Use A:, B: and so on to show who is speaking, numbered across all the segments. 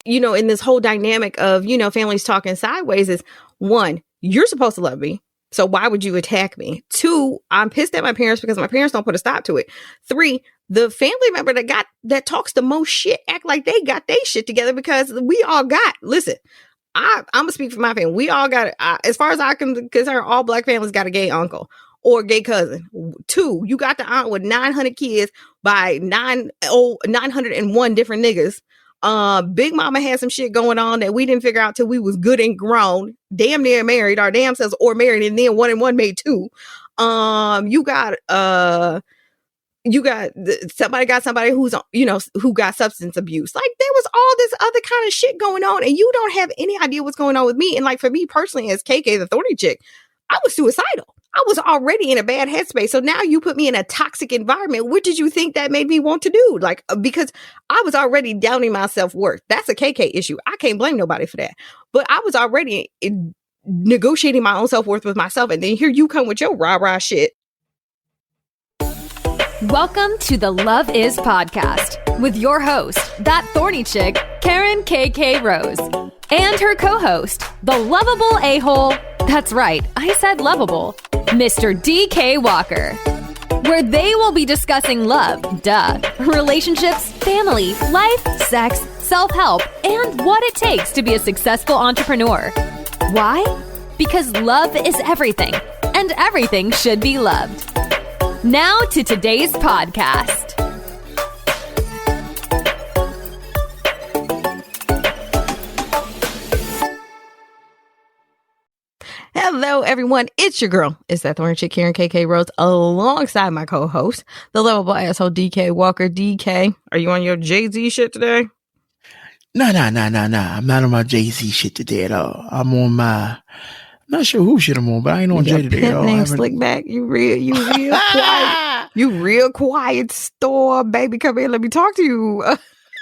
A: in this whole dynamic of, families talking sideways is, one, you're supposed to love me. So why would you attack me? Two, I'm pissed at my parents because my parents don't put a stop to it. Three, the family member that talks the most shit act like they got their shit together because we all got, listen, I'm gonna speak for my family. We all got, as far as I can concern, all black families got a gay uncle or gay cousin. Two, you got the aunt with 900 kids by 901 different niggas. Big mama had some shit going on that we didn't figure out till we was good and grown, damn near married our damn selves or married, and then 1 and 1 made 2. Somebody got somebody who's, who got substance abuse. Like, there was all this other kind of shit going on, and you don't have any idea what's going on with me. And like, for me personally, as KK, the Thorny Chick, I was suicidal. I was already in a bad headspace. So now you put me in a toxic environment. What did you think that made me want to do? Like, because I was already doubting my self-worth. That's a KK issue. I can't blame nobody for that. But I was already negotiating my own self-worth with myself. And then here you come with your rah-rah shit.
B: Welcome to the Love Is Podcast with your host, that Thorny Chick, Karen KK Rose, and her co-host, the Lovable Asshole. That's right, I said lovable, Mr. DK Walker, where they will be discussing love, relationships, family, life, sex, self-help, and what it takes to be a successful entrepreneur. Why? Because love is everything, and everything should be loved. Now to today's podcast.
A: Hello, everyone. It's your girl. It's that Thorny Chick, Karen KK Rose, alongside my co-host, the Lovable Asshole DK Walker. DK, are you on your Jay-Z shit today?
C: No. I'm not on my Jay-Z shit today at all. I'm on my... Not sure who shit I'm on, but I ain't on Jay today at all.
A: Name Slick Back. You real quiet. You real quiet store, baby. Come here, let me talk to you.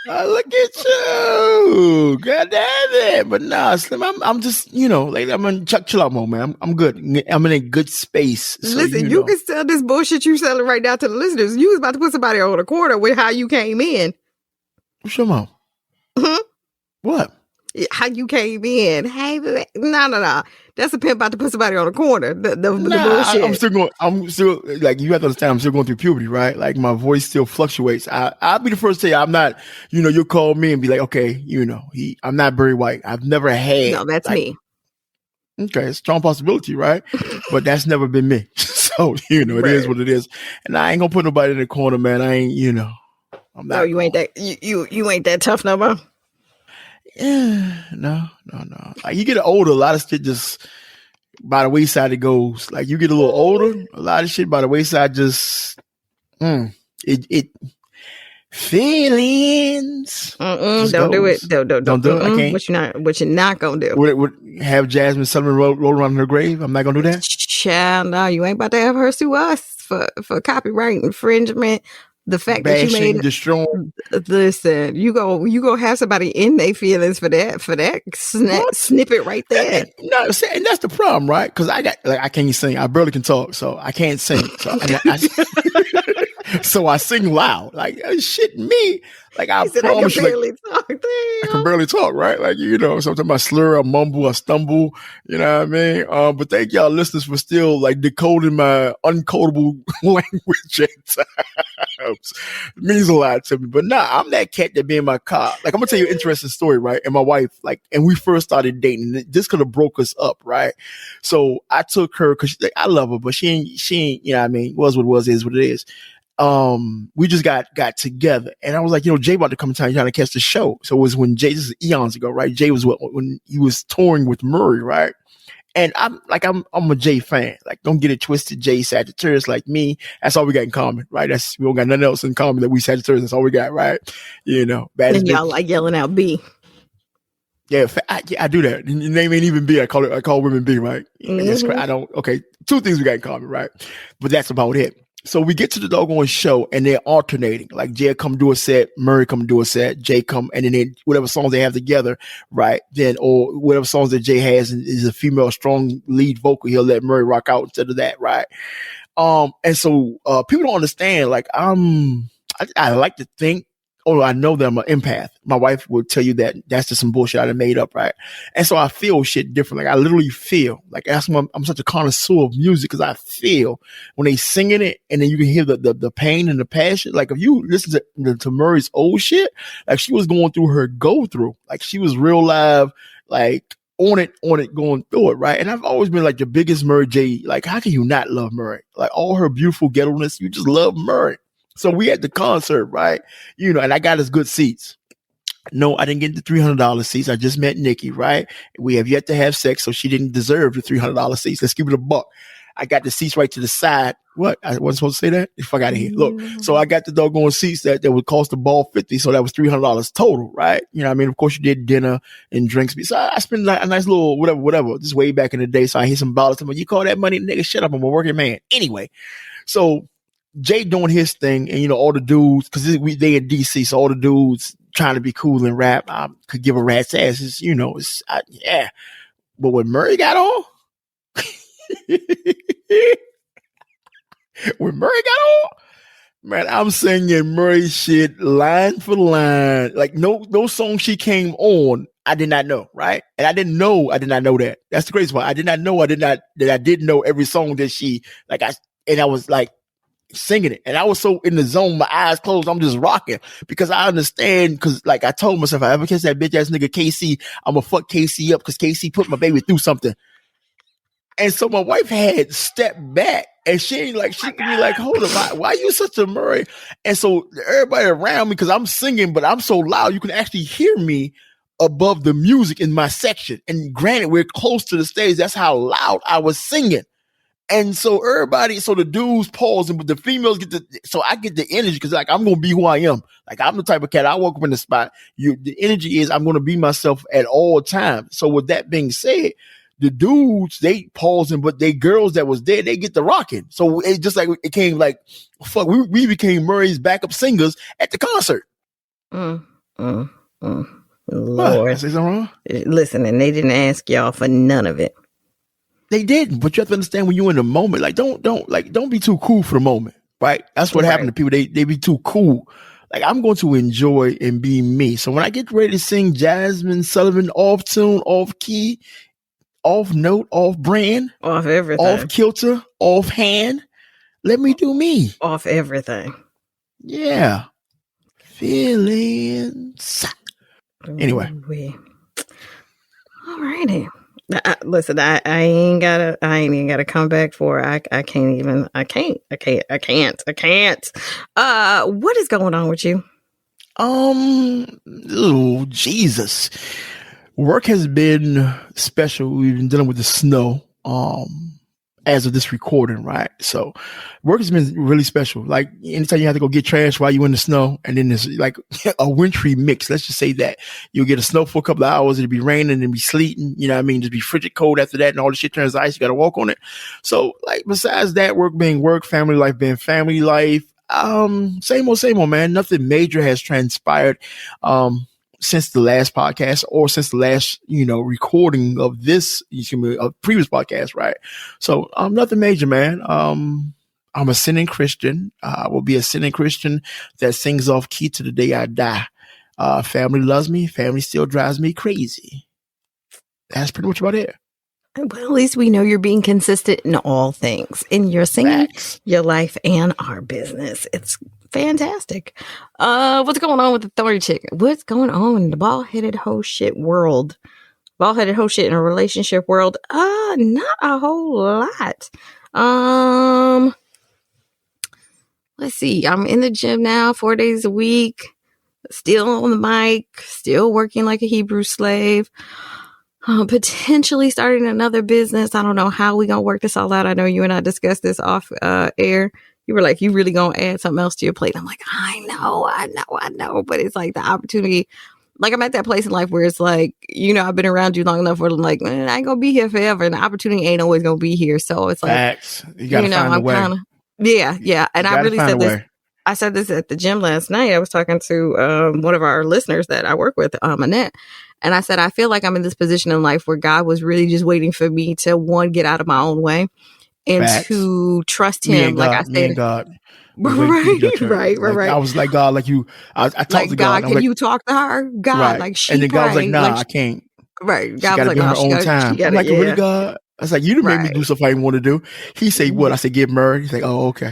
C: Look at you. God damn it. But nah, Slim, I'm just, like I'm in chill out mode, man. I'm good. I'm in a good space. So,
A: listen, you can sell this bullshit you selling right now to the listeners. You was about to put somebody on a corner with how you came in.
C: What's your mom? What?
A: How you came in. Hey, no. That's a pimp about to put somebody on a corner. The bullshit.
C: I'm still, like, you have to understand, I'm still going through puberty, right? Like, my voice still fluctuates. I'll be the first to say I'm not, you'll call me and be like, okay, I'm not Barry White. I've never had.
A: No, that's me.
C: Okay, strong possibility, right? But that's never been me. So, it
A: right.
C: is what it is. And I ain't gonna put nobody in the corner, man. I ain't, I'm not.
A: No, you ain't that, you ain't that tough no more.
C: Yeah, no. Like, you get older, a lot of shit just by the wayside it goes. Like, you get a little older, a lot of shit by the wayside just it feelings.
A: Don't do it. Don't do it.
C: I can't.
A: What you're not gonna do?
C: Would have Jazmine Sullivan roll around in her grave? I'm not gonna do that.
A: Child, no, you ain't about to have her sue us for copyright infringement. The fact
C: Bashing,
A: that you made
C: destroying.
A: Listen, you go have somebody in their feelings for that snippet right there.
C: And that's the problem, right? Because I can't sing. I barely can talk, so I can't sing. So so I sing loud, like shit me. Like I promise, I can barely talk, right? Like sometimes I slur, I mumble, I stumble. You know what I mean? But thank y'all listeners for still like decoding my uncodable language at times. It means a lot to me. But I'm that cat that be in my car. Like I'm gonna tell you an interesting story, right? And my wife, and we first started dating. This could have broke us up, right? So I took her because I love her, but she ain't. You know what I mean? Was what it was, is what it is. We just got together, and I was like, Jay about to come in town trying to catch the show. So it was when Jay, this is eons ago, right? Jay was when he was touring with Murray, right? And I'm a Jay fan. Like, don't get it twisted. Jay Sagittarius, like me. That's all we got in common, right? We don't got nothing else in common that we Sagittarius. That's all we got, right? Bad
A: and y'all like yelling out B.
C: Yeah, I do that. Your name ain't even B. I call women B, right?
A: Mm-hmm.
C: Okay, two things we got in common, right? But that's about it. So we get to the doggone show and they're alternating. Like Jay come do a set, Murray come do a set, Jay come, and then whatever songs they have together, right? Then, or whatever songs that Jay has is a female strong lead vocal, he'll let Murray rock out instead of that, right? And so people don't understand. Like I like to think, I know that I'm an empath. My wife will tell you that that's just some bullshit I done made up, right? And so I feel shit different. Like I literally feel like that's why I'm such a connoisseur of music, because I feel when they singing it, and then you can hear the pain and the passion. Like if you listen to Murray's old shit, like she was going through her go through, like she was real live, like on it, going through it, right? And I've always been like the biggest Murray J. Like, how can you not love Murray? Like all her beautiful ghetto-ness, you just love Murray. So we at the concert, right? You know, and I got us good seats. No, I didn't get the $300 seats. I just met Nikki, right? We have yet to have sex, so she didn't deserve the $300 seats. Let's give it a buck. I got the seats right to the side. What? I wasn't supposed to say that? Fuck out of here. Look, so I got the doggone seats that would cost the ball $50. So that was $300 total, right? You know what I mean? Of course, you did dinner and drinks. So I spent like a nice little whatever. This is way back in the day. So I hear some dollars. You call that money? Nigga, shut up. I'm a working man. Anyway, so Jay doing his thing, and, you know, all the dudes, because they in DC, so all the dudes trying to be cool and rap, could give a rat's ass. It's, you know, yeah. But when Murray got on, when Murray got on, man, I'm singing Murray shit line for line. Like no song she came on, I did not know, right? And I did not know that. That's the crazy part. I didn't know every song that she, like, I was like singing it. And I was so in the zone, my eyes closed, I'm just rocking, because I understand, because like I told myself, if I ever catch that bitch ass nigga KC, I'm gonna fuck KC up, because KC put my baby through something. And so my wife had stepped back, and she could be like, hold on, why are you such a Murray? And so everybody around me, because I'm singing, but I'm so loud, you can actually hear me above the music in my section. And granted, we're close to the stage. That's how loud I was singing. And so the dudes pausing, but the females so I get the energy, because like I'm going to be who I am. Like I'm the type of cat, I walk up in the spot. The energy is I'm going to be myself at all times. So with that being said, the dudes, they pausing, but they girls that was there, they get the rocking. So it just like, it came like, fuck, we became Murray's backup singers at the concert.
A: Lord.
C: What? I say something wrong?
A: Listen, and they didn't ask y'all for none of it.
C: They didn't, but you have to understand, when you're in the moment, like don't be too cool for the moment, right? That's what happened to people. They be too cool. Like I'm going to enjoy and be me. So when I get ready to sing Jazmine Sullivan off tune, off key, off note, off brand,
A: off everything,
C: off kilter, off hand, let me do me.
A: Off everything.
C: Yeah. Feelings. Anyway.
A: All righty. Listen, I ain't even gotta come back for it. I can't. What is going on with you?
C: Oh, Jesus. Work has been special. We've been dealing with the snow, as of this recording, right? So work has been really special. Like anytime you have to go get trash while you're in the snow, and then there's like a wintry mix. Let's just say that you'll get a snow for a couple of hours. It'll be raining and be sleeting. You know what I mean? Just be frigid cold after that, and all the shit turns ice. You got to walk on it. So like besides that, work being work, family life being family life. Same old, man. Nothing major has transpired, since the last podcast, or since the last, recording of this, previous podcast, right? So, nothing major, man. I'm a sinning Christian. I will be a sinning Christian that sings off key to the day I die. Family loves me. Family still drives me crazy. That's pretty much about it.
A: Well, at least we know you're being consistent in all things, in your singing, Facts. Your life, and our business. It's fantastic. What's going on with the Thorny Chic? What's going on in the bald-headed hoe shit world? Bald-headed hoe shit in a relationship world? Not a whole lot. Let's see. I'm in the gym now 4 days a week. Still on the mic. Still working like a Hebrew slave. Potentially starting another business. I don't know how we gonna work this all out. I know you and I discussed this off air. You were like, you really gonna add something else to your plate? I'm like, I know. But it's like the opportunity. Like I'm at that place in life where it's like, I've been around you long enough where I'm like, man, I ain't gonna be here forever, and the opportunity ain't always gonna be here. So it's like,
C: Facts. You gotta find a way.
A: Yeah. And I really said this. I said this at the gym last night. I was talking to one of our listeners that I work with, Annette. And I said, I feel like I'm in this position in life where God was really just waiting for me to, one, get out of my own way, and Facts. To trust him. Like I said, Right.
C: I was like, God, like you, I talked
A: like,
C: to God.
A: Can you talk to her? God,
C: right.
A: like she
C: and then God was like, nah,
A: like,
C: I can't.
A: Right.
C: She
A: God
C: got
A: was
C: to
A: like,
C: be on
A: no,
C: her own time. I'm like, really, God? I was like, you done made me do stuff I didn't want to do. He said, what? I said, get married. He's like, oh, okay.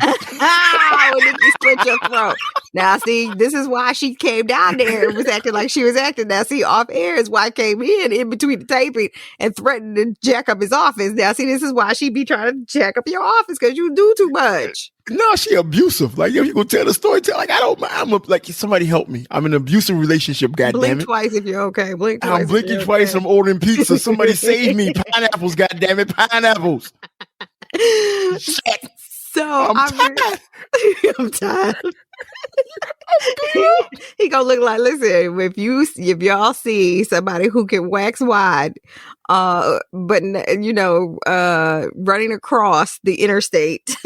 A: When Nikki split your throat. Now, see, this is why she came down there and was acting like she was acting. Now, see, off air is why I came in between the taping and threatened to jack up his office. Now, see, this is why she be trying to jack up your office because you do too much.
C: No, she abusive. Like, if you gonna tell the story, like, I don't mind. Like, somebody help me. I'm in an abusive relationship, goddammit.
A: Blink twice if you're okay. Blink twice.
C: I'm blinking twice. I'm ordering pizza. Somebody save me. Pineapples, goddammit. Pineapples. Shit.
A: So
C: I'm tired.
A: I'm tired. He gonna look like, listen, if y'all see somebody who can wax wide, but running across the interstate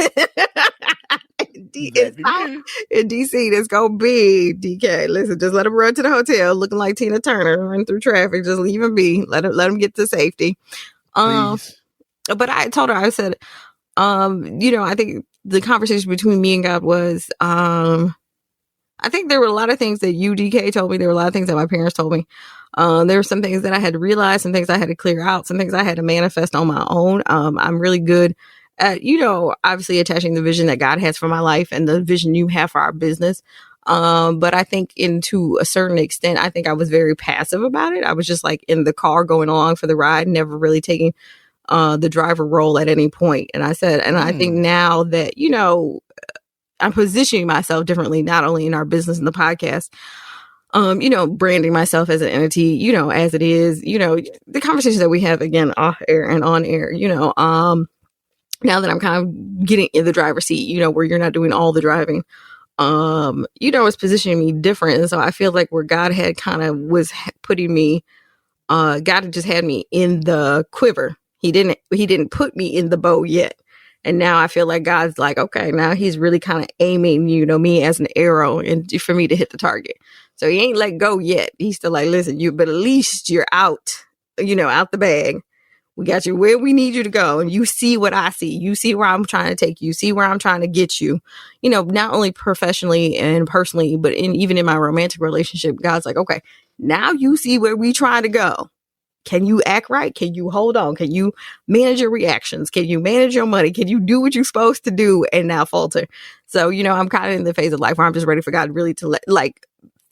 A: in DC, that's gonna be DK. Listen, just let him run to the hotel looking like Tina Turner, run through traffic, just leave him be. Let him get to safety.
C: Please.
A: But I told her, I said, I think the conversation between me and God was, I think there were a lot of things that you, DK, told me. There were a lot of things that my parents told me. There were some things that I had to realize, some things I had to clear out, some things I had to manifest on my own. I'm really good at, obviously attaching the vision that God has for my life and the vision you have for our business. But I think to a certain extent, I think I was very passive about it. I was just like in the car going along for the ride, never really taking the driver role at any point. And I said, and I think now that, I'm positioning myself differently, not only in our business and the podcast, branding myself as an entity, as it is, the conversations that we have again, off air and on air, now that I'm kind of getting in the driver's seat, where you're not doing all the driving, it's positioning me different. And so I feel like where God had kind of was putting me, God had just had me in the quiver. He didn't put me in the bow yet. And now I feel like God's like, okay, now he's really kind of aiming, me as an arrow and for me to hit the target. So he ain't let go yet. He's still like, listen, but at least you're out, out the bag. We got you where we need you to go. And you see what I see. You see where I'm trying to take you. See where I'm trying to get you, not only professionally and personally, but even in my romantic relationship, God's like, okay, now you see where we trying to go. Can you act right? Can you hold on? Can you manage your reactions? Can you manage your money? Can you do what you're supposed to do and not falter? So, I'm kind of in the phase of life where I'm just ready for God really to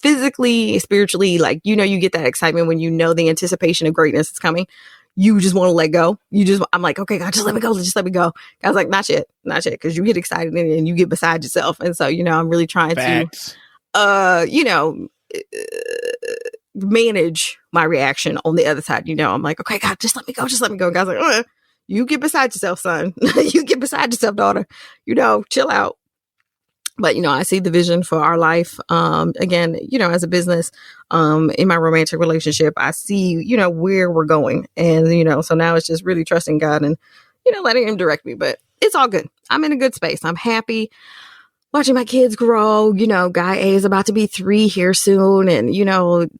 A: physically, spiritually, you get that excitement when the anticipation of greatness is coming. You just want to let go. I'm like, okay, God, just let me go. Just let me go. God's like, not yet. Because you get excited and you get beside yourself. And so, I'm really trying to, manage my reaction on the other side. I'm like, okay, God, just let me go. Just let me go. God's like, you get beside yourself, son. You get beside yourself, daughter. Chill out. But, I see the vision for our life. Again, as a business, in my romantic relationship, I see, where we're going. And, so now it's just really trusting God and, letting him direct me. But it's all good. I'm in a good space. I'm happy watching my kids grow. Guy A is about to be 3 here soon. And,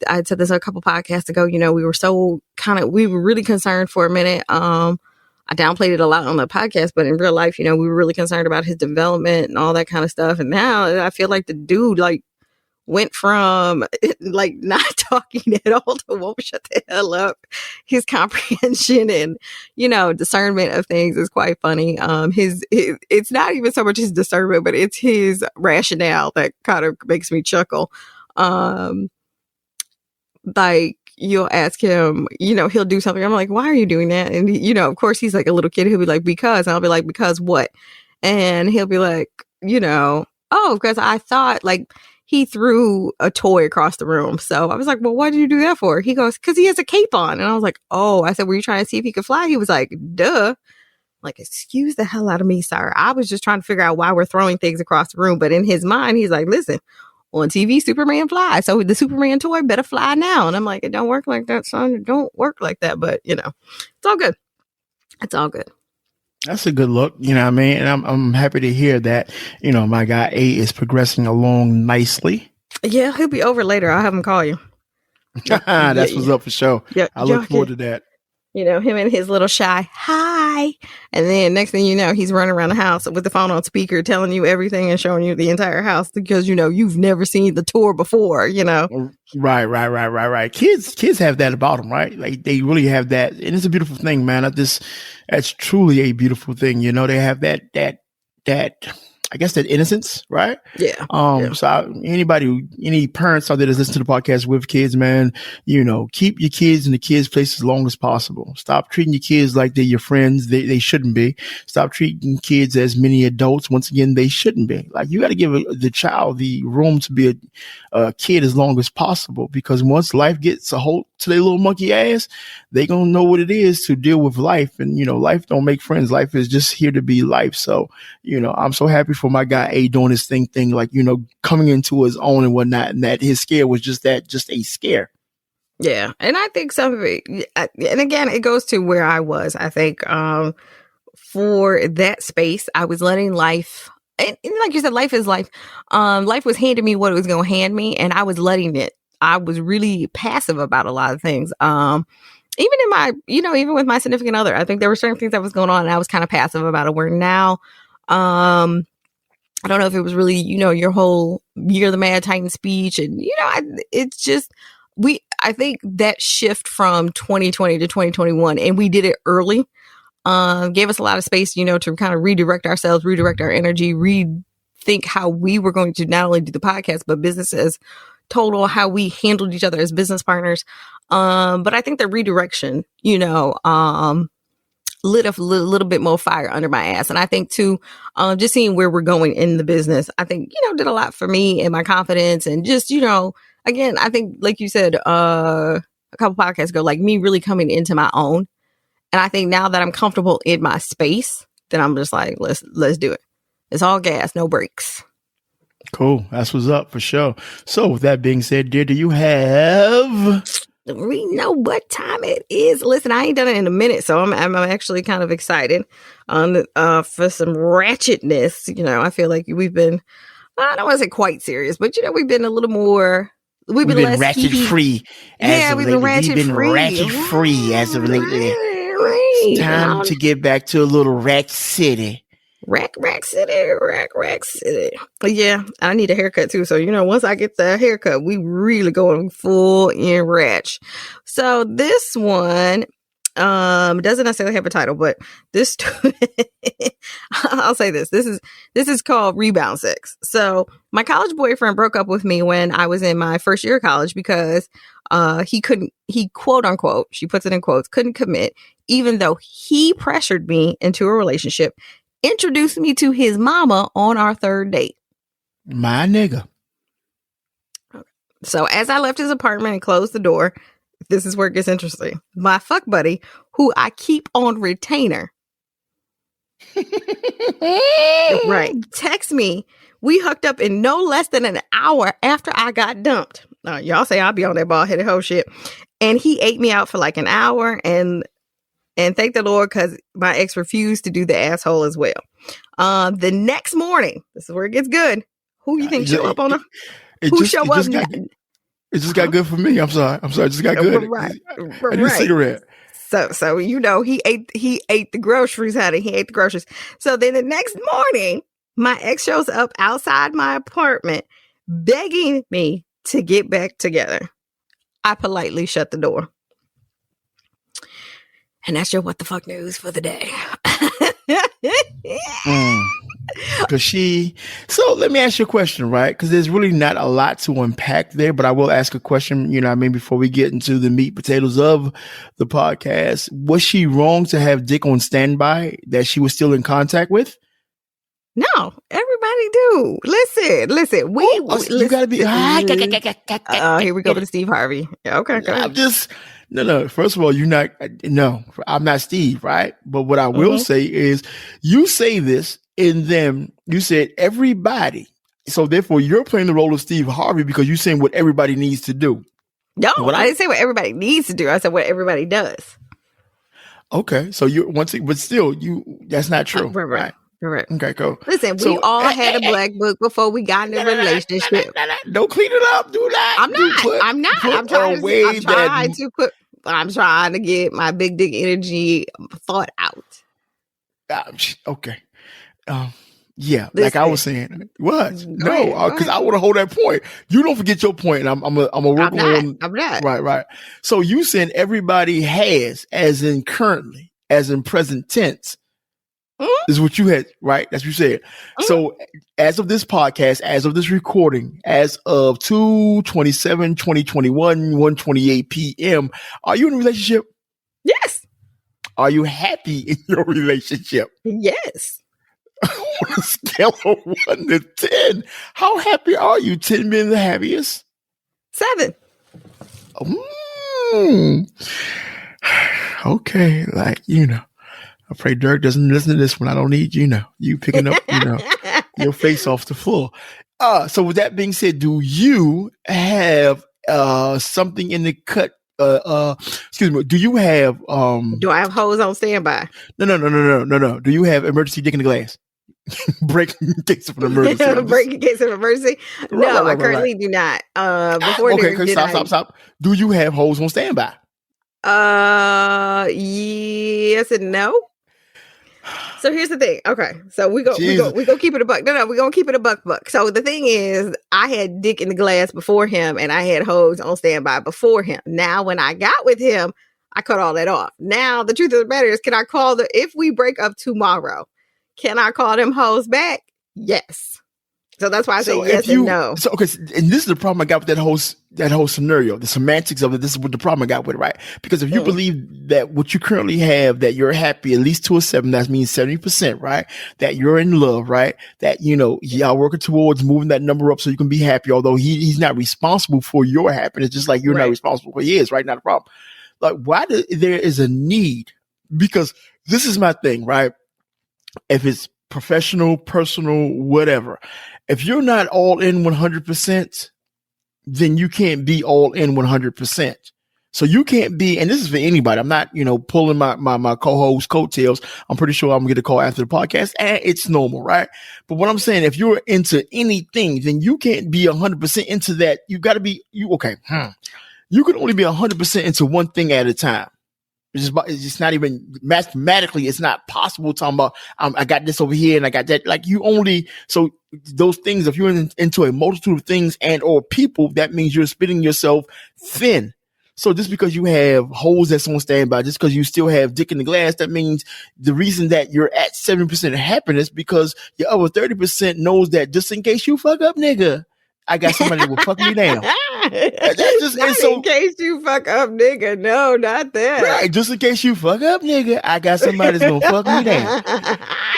A: I said this a couple podcasts ago, we were really concerned for a minute. I downplayed it a lot on the podcast, but in real life, we were really concerned about his development and all that kind of stuff. And now I feel like the dude went from not talking at all to won't shut the hell up. His comprehension and, discernment of things is quite funny. His it's not even so much his discernment, but it's his rationale that kind of makes me chuckle. You'll ask him, he'll do something. I'm like, why are you doing that? And, of course, he's like a little kid. He'll be like, because. And I'll be like, because what? And he'll be like, oh, because I thought he threw a toy across the room. So I was like, well, what did you do that for? He goes, because he has a cape on. And I was like, oh, I said, were you trying to see if he could fly? He was like, duh. Like, excuse the hell out of me, sir. I was just trying to figure out why we're throwing things across the room. But in his mind, he's like, listen, on TV, Superman flies. So the Superman toy better fly now. And I'm like, it don't work like that, son. It don't work like that. But, it's all good. It's all good.
C: That's a good look. You know what I mean? And I'm happy to hear that, my guy A is progressing along nicely.
A: Yeah, he'll be over later. I'll have him call you.
C: That's what's up for sure. Yeah, I look forward to that.
A: him and his little shy hi. And then next thing you know, he's running around the house with the phone on speaker, telling you everything and showing you the entire house because, you've never seen the tour before,
C: Right. Kids have that about them, right? Like they really have that. And it's a beautiful thing, man. That's truly a beautiful thing. They have that, I guess, that innocence, right?
A: Yeah.
C: So any parents out there that's listening to the podcast with kids, man, keep your kids in the kids' place as long as possible. Stop treating your kids like they're your friends. They shouldn't be. Stop treating kids as many adults. Once again, they shouldn't be. Like you got to give the child the room to be a kid as long as possible, because once life gets a hold to their little monkey ass, they gonna know what it is to deal with life. And life don't make friends. Life is just here to be life. So I'm so happy for my guy A doing his thing, like coming into his own and whatnot, and that his scare was just a scare.
A: Yeah, and I think some of it, and again, it goes to where I was. I think for that space, I was letting life. And like you said, life is life. Life was handing me what it was going to hand me, and I was letting it. I was really passive about a lot of things. Even in my, even with my significant other, I think there were certain things that was going on, and I was kind of passive about it. Where now, I don't know if it was really, your whole "You're the Mad Titan" speech, and it's just I think that shift from 2020 to 2021, and we did it early. Gave us a lot of space, to kind of redirect ourselves, redirect our energy, rethink how we were going to not only do the podcast, but business as total, how we handled each other as business partners. But I think the redirection, lit a little bit more fire under my ass. And I think too, just seeing where we're going in the business, I think, did a lot for me and my confidence. And just, again, I think, like you said, a couple podcasts ago, like me really coming into my own. And I think now that I'm comfortable in my space, then I'm just like, let's do it. It's all gas, no brakes.
C: Cool. That's what's up for sure. So with that being said, dear, do you have...
A: We know what time it is. Listen, I ain't done it in a minute, so I'm actually kind of excited for some ratchetness. I feel like we've been, I don't want to say quite serious, but we've been a little more... We've been less
C: ratchet free.
A: We've been ratchet
C: free as of lately. It's time to get back to a little Rack City.
A: Rack City. Yeah, I need a haircut too. So, once I get the haircut, we really going full in ratch. So this one doesn't necessarily have a title, but this I'll say this. This is called Rebound Sex. So my college boyfriend broke up with me when I was in my first year of college because he quote unquote, she puts it in quotes, couldn't commit, even though he pressured me into a relationship, introduced me to his mama on our third date.
C: My nigga.
A: So as I left his apartment and closed the door, this is where it gets interesting. My fuck buddy, who I keep on retainer, right, text me. We hooked up in no less than an hour after I got dumped. Y'all say I'll be on that bald-headed hoe shit. And he ate me out for like an hour, and thank the Lord, because my ex refused to do the asshole as well. The next morning, this is where it gets good. Who you think show up on her? Who show up?
C: It just got good for me. I'm sorry. It just got good.
A: Right.
C: I need a cigarette.
A: So he ate the groceries, honey. He ate the groceries. So then the next morning, my ex shows up outside my apartment begging me to get back together. I politely shut the door. And that's your what the fuck news for the day.
C: So let me ask you a question, right? Because there's really not a lot to unpack there, but I will ask a question, before we get into the meat potatoes of the podcast. Was she wrong to have Dick on standby that she was still in contact with?
A: No, everybody do. Listen.
C: You gotta be.
A: Here we go with Steve Harvey. Okay.
C: No. First of all, I'm not Steve, right? But what I will say is, you say this, and then you said everybody. So therefore, you're playing the role of Steve Harvey because you're saying what everybody needs to do.
A: No, I didn't say what everybody needs to do. I said what everybody does.
C: Okay, so that's not true,
A: right? Correct.
C: Okay, cool.
A: Listen, we all had a black book before we got in a relationship.
C: Don't clean it up. Do that.
A: I'm not. I'm trying to put. I'm trying to get my big dick energy thought out.
C: Okay. Yeah, listen, like I was saying, what? No, because I want to hold that point. You don't forget your point, and I'm a work on.
A: I'm not.
C: Right. So you saying everybody has, as in currently, as in present tense, is what you had, right? That's what you said. So as of this podcast, as of this recording, as of 2/27/2021, 1:28 p.m., are you in a relationship?
A: Yes.
C: Are you happy in your relationship?
A: Yes.
C: On a scale of 1 to 10, how happy are you? 10 being the happiest?
A: 7.
C: Okay, like, I pray Dirk doesn't listen to this one. I don't need, you picking up, your face off the floor. So with that being said, do you have something in the cut? Excuse me. Do you have
A: do I have hoes on standby?
C: No. Do you have emergency dick in the glass? Break in case of an emergency.
A: Break in case of emergency. No, I currently do not.
C: Stop. Do you have hoes on standby?
A: Yes and no. So here's the thing. Okay, so we go keep it a buck. No, we're gonna keep it a buck. So the thing is, I had dick in the glass before him, and I had hoes on standby before him. Now, when I got with him, I cut all that off. Now, the truth of the matter is, can I call if we break up tomorrow? Can I call them hoes back? Yes. So that's why I say yes and no.
C: So okay, and this is the problem I got with that whole scenario. The semantics of it. This is what the problem I got with it, right? Because if you believe that what you currently have, that you're happy at least to a 7, that means 70%, right? That you're in love, right? That y'all working towards moving that number up so you can be happy. Although he's not responsible for your happiness, just like you're not responsible for his, right? Not a problem. Like, why there is a need? Because this is my thing, right? If it's professional, personal, whatever. If you're not all in 100%, then you can't be all in 100%. So you can't be, and this is for anybody. I'm not, pulling my co-host coattails. I'm pretty sure I'm going to get a call after the podcast, and it's normal, right? But what I'm saying, if you're into anything, then you can't be 100% into that. You got to be, You can only be 100% into one thing at a time. It's just not even mathematically. It's not possible. Talking about I got this over here and I got that. Like so those things. If you're into a multitude of things and or people, that means you're spitting yourself thin. So just because you have holes that's on standby, just because you still have dick in the glass, that means the reason that you're at 7% of happiness because your other 30% knows that just in case you fuck up, nigga, I got somebody that will fuck me down. That's just
A: in case you fuck up, nigga. No, not that.
C: Right. Just in case you fuck up, nigga, I got somebody that's gonna fuck me down.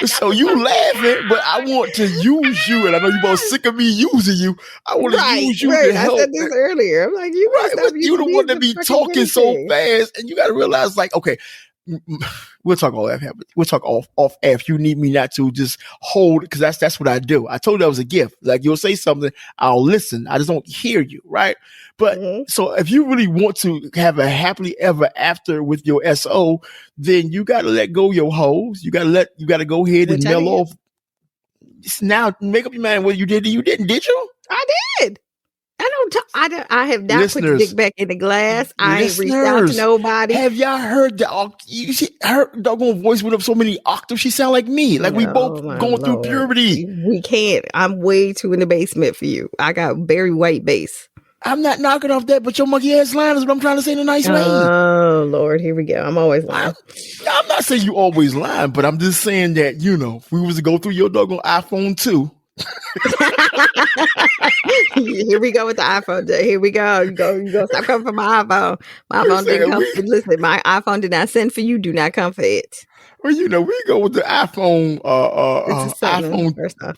C: So you laughing, but I want to use you, and I know you both sick of me using you. I want to use you to help.
A: I said this earlier. I'm like, you
C: the one that be talking so fast, and you got to realize, like, okay. We'll talk all that. We'll talk off if you need me not to just hold, because that's what I do. I told you that was a gift. Like, you'll say something, I'll listen. I just don't hear you, right? But so if you really want to have a happily ever after with your SO, then you got to let go your hoes. You got to go ahead and nail off. Now make up your mind whether you did or you didn't. Did you?
A: I did. I have not put the dick back in the glass. I ain't reached out to nobody.
C: Have y'all heard her doggone voice went up so many octaves? She sound like me. Like we both going through puberty.
A: We can't. I'm way too in the basement for you. I got very white bass.
C: I'm not knocking off that, but your monkey ass line is what I'm trying to say in a nice way.
A: Oh Lord, here we go. I'm always lying.
C: I'm not saying you always lying, but I'm just saying that, if we was to go through your doggone iPhone 2.
A: Here we go with the iPhone. Here we go. You go. Stop coming for my iPhone. My iPhone didn't come. Listen, my iPhone did not send for you. Do not come for it.
C: Well, we go with the iPhone.
A: It's a 7,
C: iPhone.
A: First off.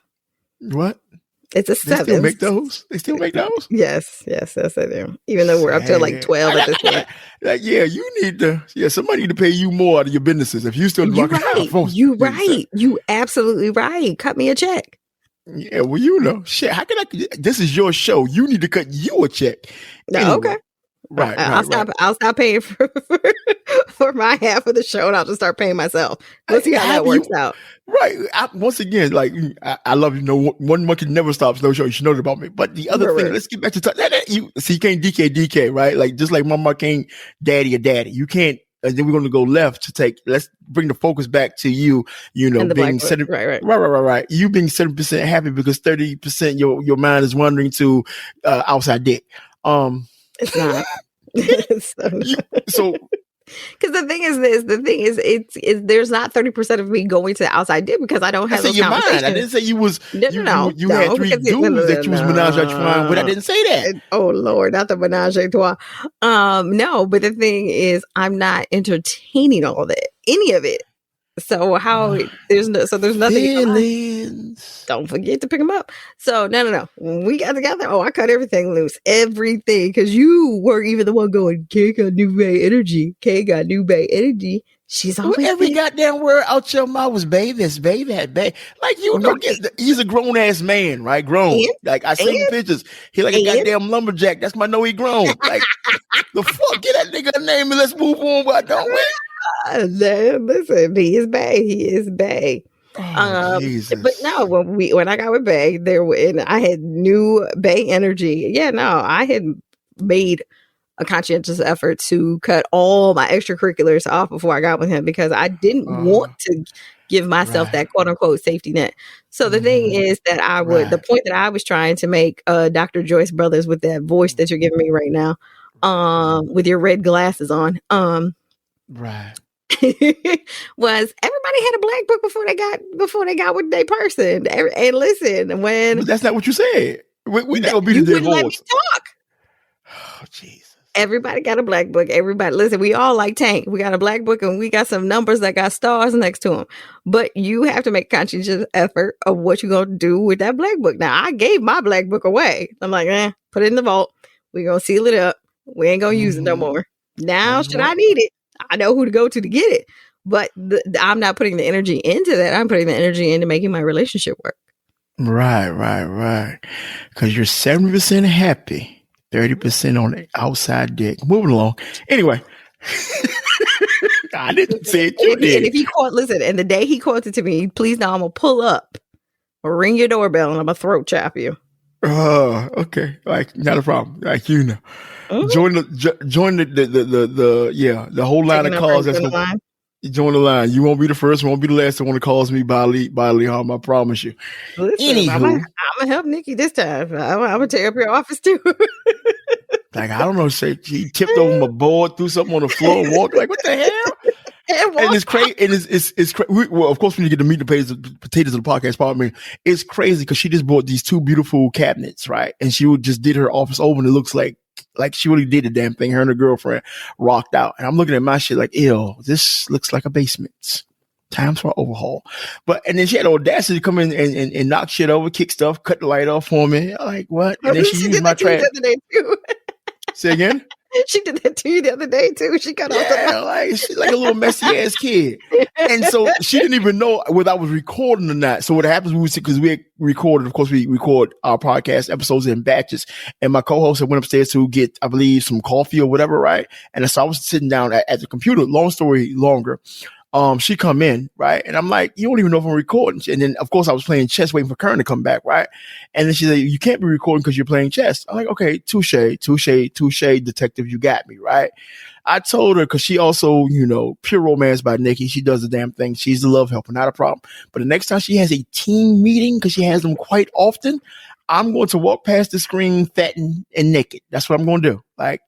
C: What?
A: It's a 7.
C: They still make those?
A: Yes, they do. Even though we're up to like 12 at this point.
C: You need to. Yeah, somebody need to pay you more out of your businesses if you still rocking iPhones.
A: You right. You absolutely right. Cut me a check.
C: Yeah, well, shit. How can I? This is your show. You need to cut you a check.
A: Anyway. Okay. I'll stop paying for my half of the show, and I'll just start paying myself. Let's see how that works out.
C: Right. Once again, like I love you. One monkey never stops. No show. You should know that about me. But the other thing, let's get back to you can't DK, right? Like just like mama can't daddy or daddy. You can't. And then we're going to go left to take. Let's bring the focus back to you. Being 70%, right. You being 70% happy because 30% your mind is wandering to outside dick.
A: It's not. So. Because the thing is, it's there's not 30% of me going to the outside dick because I don't have those conversations.
C: I didn't say you was. No, you had three dudes that you was menage a trois, but I didn't say that.
A: Oh Lord, not the menage a trois. No, but the thing is, I'm not entertaining all that, any of it. So there's nothing.
C: Feelings.
A: Don't forget to pick them up. So no. When we got together, I cut everything loose, everything, because you were even the one going, Kay got new bae energy. She's always
C: every goddamn word out your mouth was baby. Like he's a grown ass man, right? Grown. Like I see pictures. He like a goddamn lumberjack. That's my know he grown. Like the fuck, get that nigga a name and let's move on. Why don't we?
A: Listen, he is bae.
C: Jesus.
A: But no, when I got with bae, I had new bae energy. Yeah, no, I had made a conscientious effort to cut all my extracurriculars off before I got with him because I didn't want to give myself that quote unquote safety net. So the thing is that the point that I was trying to make, Dr. Joyce Brothers, with that voice that you're giving me right now, with your red glasses on,
C: right.
A: was everybody had a black book before they got with their person. And listen,
C: but that's not what you said. We not gonna be the divorce. Let me
A: talk.
C: Oh Jesus.
A: Everybody got a black book. Everybody, listen, we all like Tank. We got a black book and we got some numbers that got stars next to them. But you have to make a conscientious effort of what you're going to do with that black book. Now, I gave my black book away. I'm like, put it in the vault. We're going to seal it up. We ain't going to use it no more. Now, should I need it? I know who to go to get it. But I'm not putting the energy into that. I'm putting the energy into making my relationship work.
C: Right. Because you're 70% happy. 30% on the outside dick. Moving along. Anyway. I didn't say it. You did.
A: And if he and the day he quotes it to me, please now I'm going to pull up or ring your doorbell and I'm going to throat chop you.
C: Okay. Like, not a problem. Like, Join the whole line of calls. Join the line. You won't be the first, won't be the last one that calls me bodily harm. I promise you.
A: Listen, I'm gonna help Nikki this time. I'm gonna tear up your office too.
C: Like, I don't know, say he tipped over my board, threw something on the floor, and walked like, what the hell? And it's crazy. And it's crazy. Well, of course, when you get to meet the potatoes of the podcast part, it's crazy because she just bought these two beautiful cabinets, right? And she just did her office over, and it looks like she really did the damn thing. Her and her girlfriend rocked out. And I'm looking at my shit like, ew, this looks like a basement. Time for an overhaul. And then she had the audacity to come in and knock shit over, kick stuff, cut the light off for me. I'm like, what? And then she used my trash. Say again?
A: She did that to you the other day too. She cut off the light.
C: She's like a little messy ass kid. And so she didn't even know whether I was recording or not. So what happens because we recorded, of course, we record our podcast episodes in batches. And my co-host went upstairs to get, I believe, some coffee or whatever, right? And so I was sitting down at the computer. Long story longer. She come in, right? And I'm like, you don't even know if I'm recording. And then, of course, I was playing chess, waiting for Karen to come back, right? And then she said, you can't be recording because you're playing chess. I'm like, okay, touche, detective, you got me, right? I told her, because she also, pure romance by Nikki. She does the damn thing. She's the love helper, not a problem. But the next time she has a team meeting, because she has them quite often, I'm going to walk past the screen fat and naked. That's what I'm going to do. Like,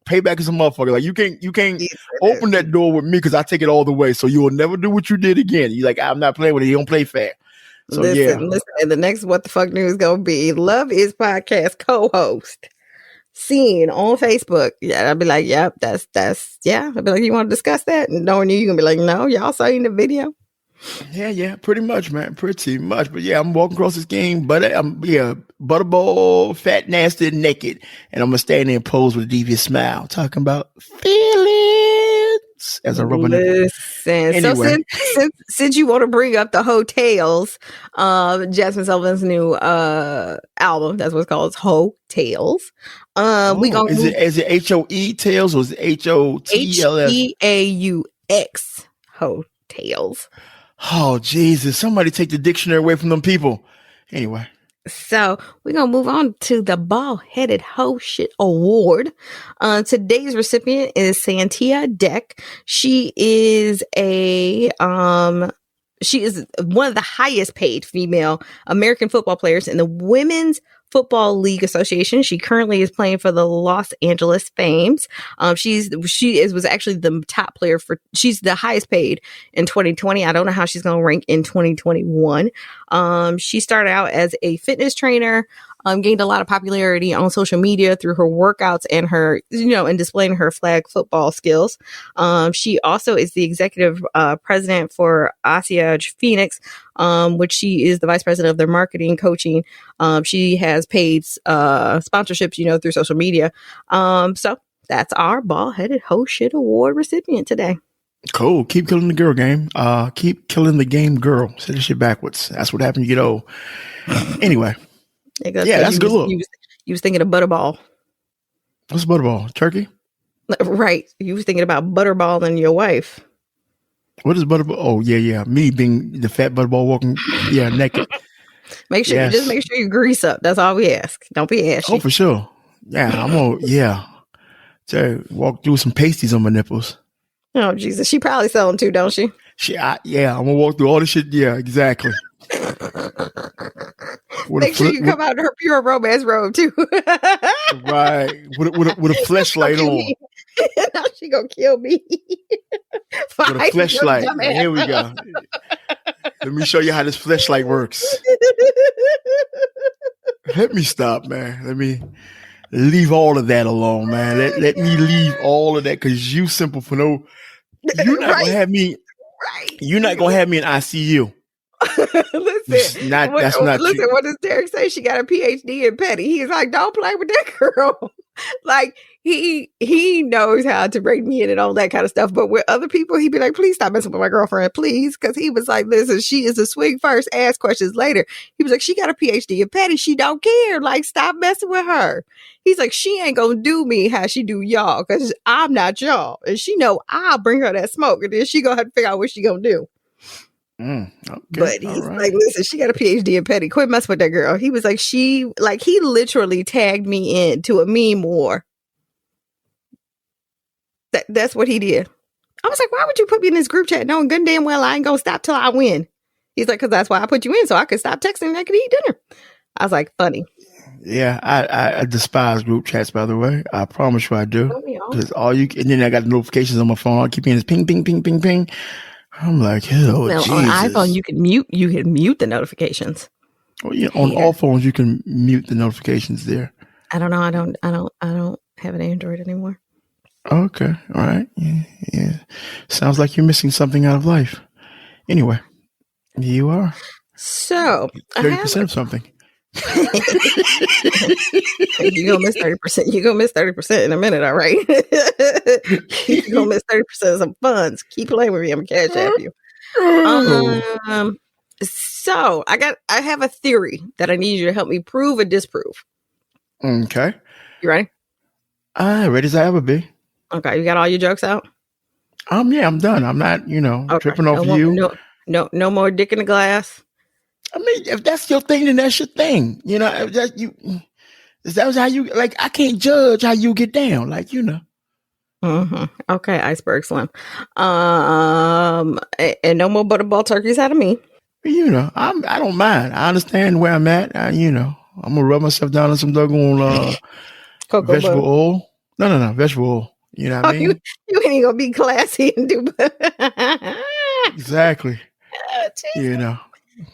C: payback is a motherfucker. Like, you can't open that door with me because I take it all the way. So you will never do what you did again. You like, I'm not playing with it. You don't play fair. So
A: listen. And the next What the Fuck News is going to be Love Is Podcast co-host seen on Facebook. Yeah, I'd be like, yep, that's I'd be like, you want to discuss that? And knowing you're going to be like, no, y'all saw in the video.
C: Yeah, pretty much, man. Pretty much. But yeah, I'm walking across this game, but Butterball, fat, nasty, naked. And I'm going to stand there and pose with a devious smile, talking about feelings. backwards as a rubber nipple.
A: Listen, anyway. So since you want to bring up the Hotels, Jazmine Sullivan's new album, that's what it's called, it's Hotels. We gonna
C: is it HOE Tails or is it HOTELS?
A: HEAUX Hotels.
C: Oh Jesus! Somebody take the dictionary away from them people. Anyway.
A: So we're going to move on to the Bald-Headed Hoe Shit Award. Today's recipient is Santia Deck. She is one of the highest paid female American football players in the Women's Football League Association. She currently is playing for the Los Angeles Flames. Was actually the top player she's the highest paid in 2020. I don't know how she's going to rank in 2021. She started out as a fitness trainer, gained a lot of popularity on social media through her workouts and her, and displaying her flag football skills. She also is the executive president for Osage Phoenix, which she is the vice president of their marketing coaching. She has paid sponsorships, through social media. So that's our Bald-Headed Hoe Shit Award recipient today.
C: Cool. Keep killing the girl game. Keep killing the game, girl. Say this shit backwards. That's what happened. You get old. Anyway. That's a good look.
A: You was thinking of Butterball.
C: What's Butterball? Turkey?
A: Right. You was thinking about Butterball and your wife.
C: What is Butterball? Oh, yeah. Me being the fat Butterball walking, naked.
A: Make sure you grease up. That's all we ask. Don't be ashy.
C: Oh, for sure. Yeah, So walk through some pasties on my nipples.
A: Oh, Jesus. She probably sell them too, don't she?
C: I'm going to walk through all this shit. Yeah, exactly.
A: Make sure you come out in her pure romance robe too.
C: Right. With a fleshlight on.
A: Now she gonna kill me.
C: With a fleshlight. Here we go. Let me show you how this fleshlight works. Let me stop, man. Let me leave all of that alone, man. Let me leave all of that because you simple for no. You're not gonna have me. Right. You're not gonna have me in ICU.
A: Listen, what does Derek say? She got a PhD in petty. He's like, don't play with that girl. Like he knows how to break me in and all that kind of stuff. But with other people, he'd be like, please stop messing with my girlfriend, please. Because he was like, listen, she is a swing first, ask questions later. He was like, she got a PhD in petty. She don't care. Like, stop messing with her. He's like, she ain't gonna do me how she do y'all because I'm not y'all. And she know I'll bring her that smoke. And then she gonna have to figure out what she gonna do.
C: Okay.
A: But he's like, listen, she got a PhD in petty. Quit messing with that girl. He was like, he literally tagged me into a meme war. That's what he did. I was like, why would you put me in this group chat knowing good and damn well I ain't gonna stop till I win? He's like, because that's why I put you in, so I could stop texting and I could eat dinner. I was like, funny.
C: Yeah, I despise group chats, by the way. I promise you I do. Because and then I got notifications on my phone. I keep getting this ping, ping, ping, ping, ping. I'm like, hell, Jesus.
A: On iPhone, you can mute the notifications.
C: Well, yeah, on all phones, you can mute the notifications there.
A: I don't know. I don't have an Android anymore.
C: Okay. All right. Yeah. Sounds like you're missing something out of life. Anyway, you are.
A: So
C: 30% of something.
A: You're gonna miss 30%. You're gonna miss 30% in a minute, all right? You're gonna miss 30% of some funds. Keep playing with me. I'm gonna cash app you. So I have a theory that I need you to help me prove or disprove.
C: Okay.
A: You ready?
C: Ready as I ever be.
A: Okay, you got all your jokes out?
C: Yeah, I'm done. I'm not, tripping off you.
A: No more dick in the glass.
C: I mean, if that's your thing, then that's your thing. If that's how you like. I can't judge how you get down. Like,
A: Mm-hmm. Okay, Iceberg Slim. And no more Butterball turkeys out of me.
C: I don't mind. I understand where I'm at. I'm gonna rub myself down in some doggone vegetable
A: butter.
C: oil. No, vegetable oil. You know what I mean?
A: You ain't gonna be classy and do.
C: Exactly.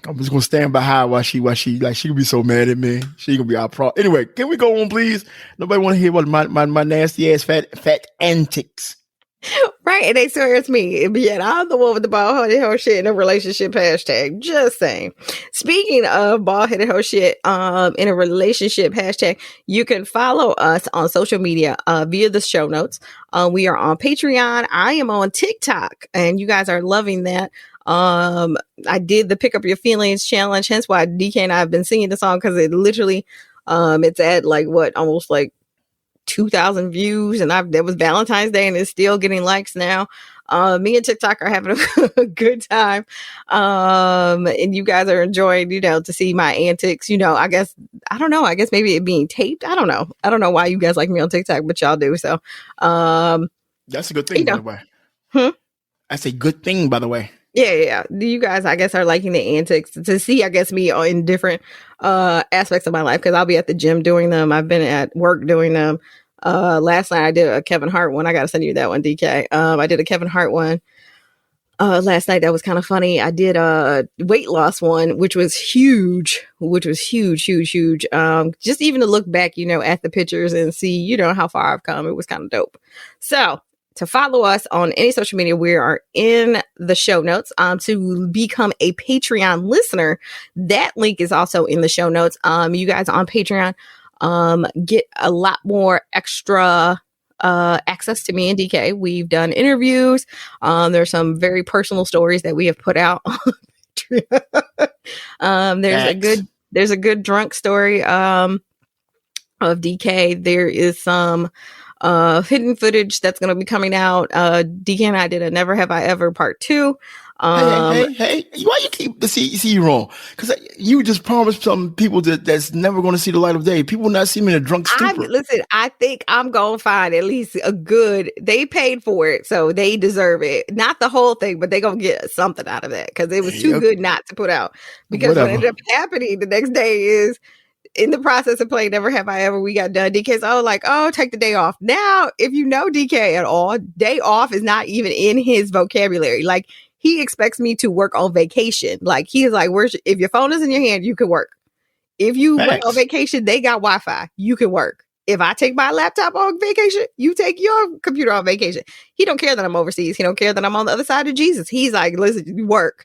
C: I'm just gonna stand by her while she could be so mad at me. She gonna be our problem. Anyway, can we go on, please? Nobody want to hear what my nasty ass fat antics.
A: Right, and they swear it's me. But yet I'm the one with the bald-headed hoe shit in a relationship hashtag. Just saying. Speaking of bald-headed hoe shit in a relationship hashtag, you can follow us on social media via the show notes. We are on Patreon. I am on TikTok, and you guys are loving that. I did the Pick Up Your Feelings challenge, hence why DK and I have been singing the song, because it literally it's at almost 2,000 views, and that was Valentine's Day, and it's still getting likes now. Me and TikTok are having a good time, and you guys are enjoying, to see my antics. I guess maybe it being taped. I don't know why you guys like me on TikTok, but y'all do. So,
C: that's a good thing, by the way. That's a good thing, by the way.
A: Yeah. You guys, I guess, are liking the antics to see, I guess, me in different aspects of my life, because I'll be at the gym doing them. I've been at work doing them. Last night I did a Kevin Hart one. I got to send you that one, DK. I did a Kevin Hart one last night. That was kind of funny. I did a weight loss one, which was huge. Just even to look back, at the pictures and see, how far I've come. It was kind of dope. So, to follow us on any social media, we are in the show notes. To become a Patreon listener, that link is also in the show notes. You guys on Patreon get a lot more extra access to me and DK. We've done interviews. There's some very personal stories that we have put out on Patreon. There's a good drunk story of DK. There is some hidden footage that's going to be coming out. DK and I did a Never Have I Ever Part 2.
C: Hey, why you keep see you wrong? Because you just promised some people that's never going to see the light of day. People will not see me in a drunk stupor.
A: Listen, I think I'm going to find at least they paid for it, so they deserve it. Not the whole thing, but they going to get something out of that, because it was too good not to put out. Because what ended up happening the next day is, in the process of playing Never Have I Ever, we got done. DK's take the day off. Now, if you know DK at all, day off is not even in his vocabulary. Like, he expects me to work on vacation. Like, he's like, if your phone is in your hand, you can work. If you went on vacation, they got Wi-Fi. You can work. If I take my laptop on vacation, you take your computer on vacation. He don't care that I'm overseas. He don't care that I'm on the other side of Jesus. He's like, listen, you work.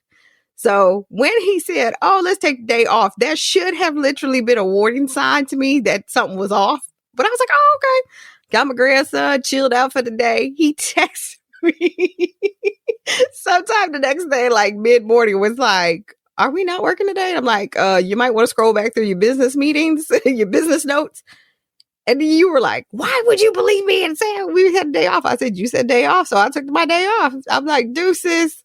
A: So when he said, let's take the day off, that should have literally been a warning sign to me that something was off. But I was like, okay. Got my grandson, chilled out for the day. He texted me sometime the next day, like mid-morning, was like, are we not working today? And I'm like, you might want to scroll back through your business meetings, your business notes. And then you were like, why would you believe me and say we had a day off? I said, you said day off, so I took my day off. I'm like, deuces.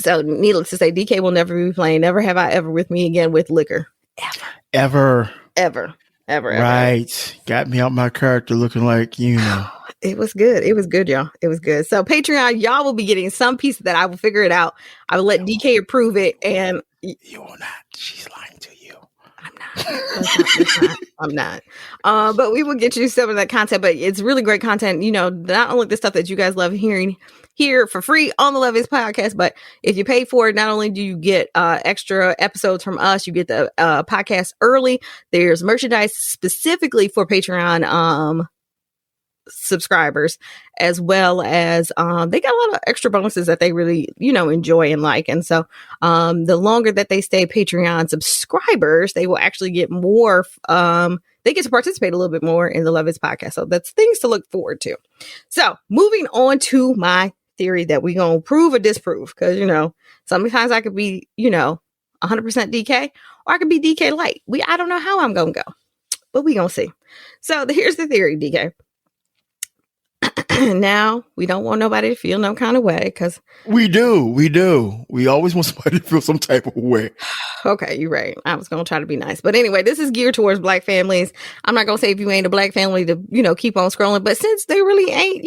A: So, needless to say, DK will never be playing Never Have I Ever with me again with liquor.
C: Ever.
A: Right.
C: Got me out my character looking like,
A: It was good. It was good, y'all. It was good. So, Patreon, y'all will be getting some piece of that. I will figure it out. I will let DK approve it. And
C: you will not. She's lying to you.
A: I'm not. But we will get you some of that content. But it's really great content. Not only the stuff that you guys love hearing here for free on the Love Is podcast, but if you pay for it, not only do you get extra episodes from us, you get the podcast early. There's merchandise specifically for Patreon subscribers, as well as they got a lot of extra bonuses that they really enjoy and like. And so the longer that they stay Patreon subscribers, they will actually get more they get to participate a little bit more in the Love Is podcast. So that's things to look forward to. So moving on to my theory that we're gonna prove or disprove, because sometimes I could be 100% DK, or I could be DK light. I don't know how I'm gonna go, but we gonna see. So here's the theory, DK. Now, we don't want nobody to feel no kind of way, because
C: we do. We always want somebody to feel some type of way.
A: Okay, you're right. I was going to try to be nice. But anyway, this is geared towards Black families. I'm not going to say if you ain't a Black family to, keep on scrolling. But since they really ain't,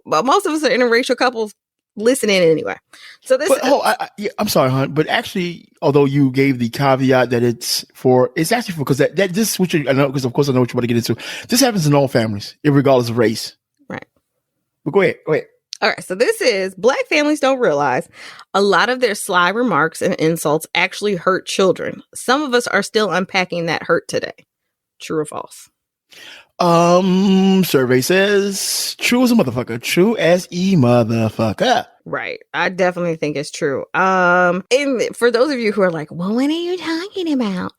A: but most of us are interracial couples listening anyway. So this
C: I'm sorry, hon. But actually, although you gave the caveat that it's actually for, because that this, which I know, because of course I know what you're about to get into. This happens in all families, regardless of race.
A: Right.
C: But go ahead.
A: All right. So this is Black families don't realize a lot of their sly remarks and insults actually hurt children. Some of us are still unpacking that hurt today. True or false?
C: Survey says true as a motherfucker. True as a motherfucker.
A: Right. I definitely think it's true. And for those of you who are like, well, what are you talking about?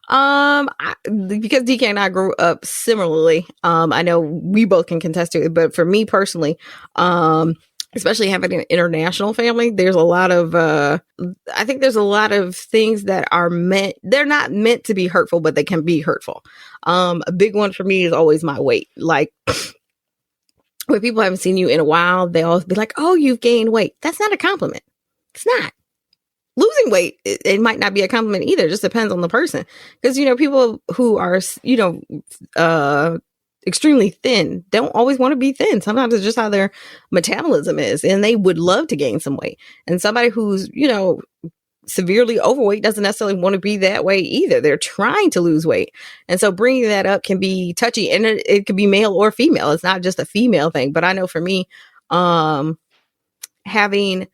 A: Because DK and I grew up similarly. I know we both can contest to it, but for me personally, especially having an international family, there's a lot of, I think there's a lot of things that are they're not meant to be hurtful, but they can be hurtful. A big one for me is always my weight. Like, when people haven't seen you in a while, they always be like, oh, you've gained weight. That's not a compliment. It's not. Losing weight, it might not be a compliment either. It just depends on the person. Because, people who are, extremely thin don't always want to be thin. Sometimes it's just how their metabolism is, and they would love to gain some weight. And somebody who's, severely overweight doesn't necessarily want to be that way either. They're trying to lose weight. And so bringing that up can be touchy, and it could be male or female. It's not just a female thing. But I know for me, having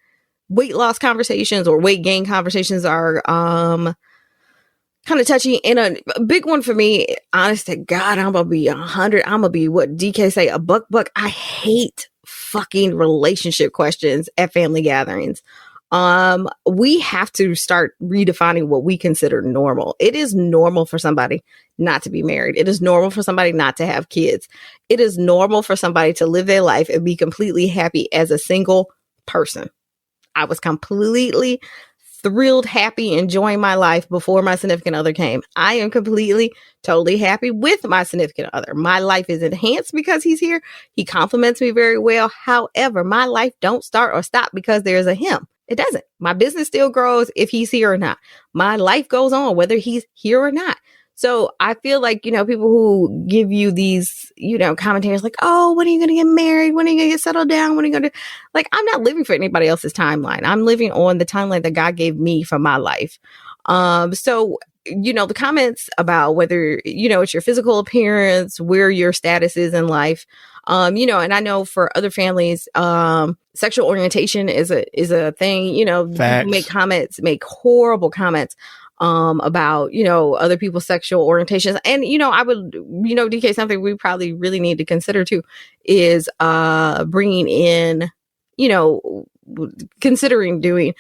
A: weight loss conversations or weight gain conversations are kind of touchy. And a big one for me, honest to God, I'm gonna be 100. I'm gonna be what DK say, a buck. I hate fucking relationship questions at family gatherings. We have to start redefining what we consider normal. It is normal for somebody not to be married. It is normal for somebody not to have kids. It is normal for somebody to live their life and be completely happy as a single person. I was completely thrilled, happy, enjoying my life before my significant other came. I am completely, totally happy with my significant other. My life is enhanced because he's here. He compliments me very well. However, my life don't start or stop because there's a him. It doesn't. My business still grows if he's here or not. My life goes on whether he's here or not. So I feel like, people who give you these, commentaries like, oh, when are you going to get married? When are you going to get settled down? When are you going to, like, I'm not living for anybody else's timeline. I'm living on the timeline that God gave me for my life. So, the comments about whether, it's your physical appearance, where your status is in life, and I know for other families, sexual orientation is a thing, people make horrible comments about, other people's sexual orientations. And, I would, DK, something we probably really need to consider too is bringing in, considering doing,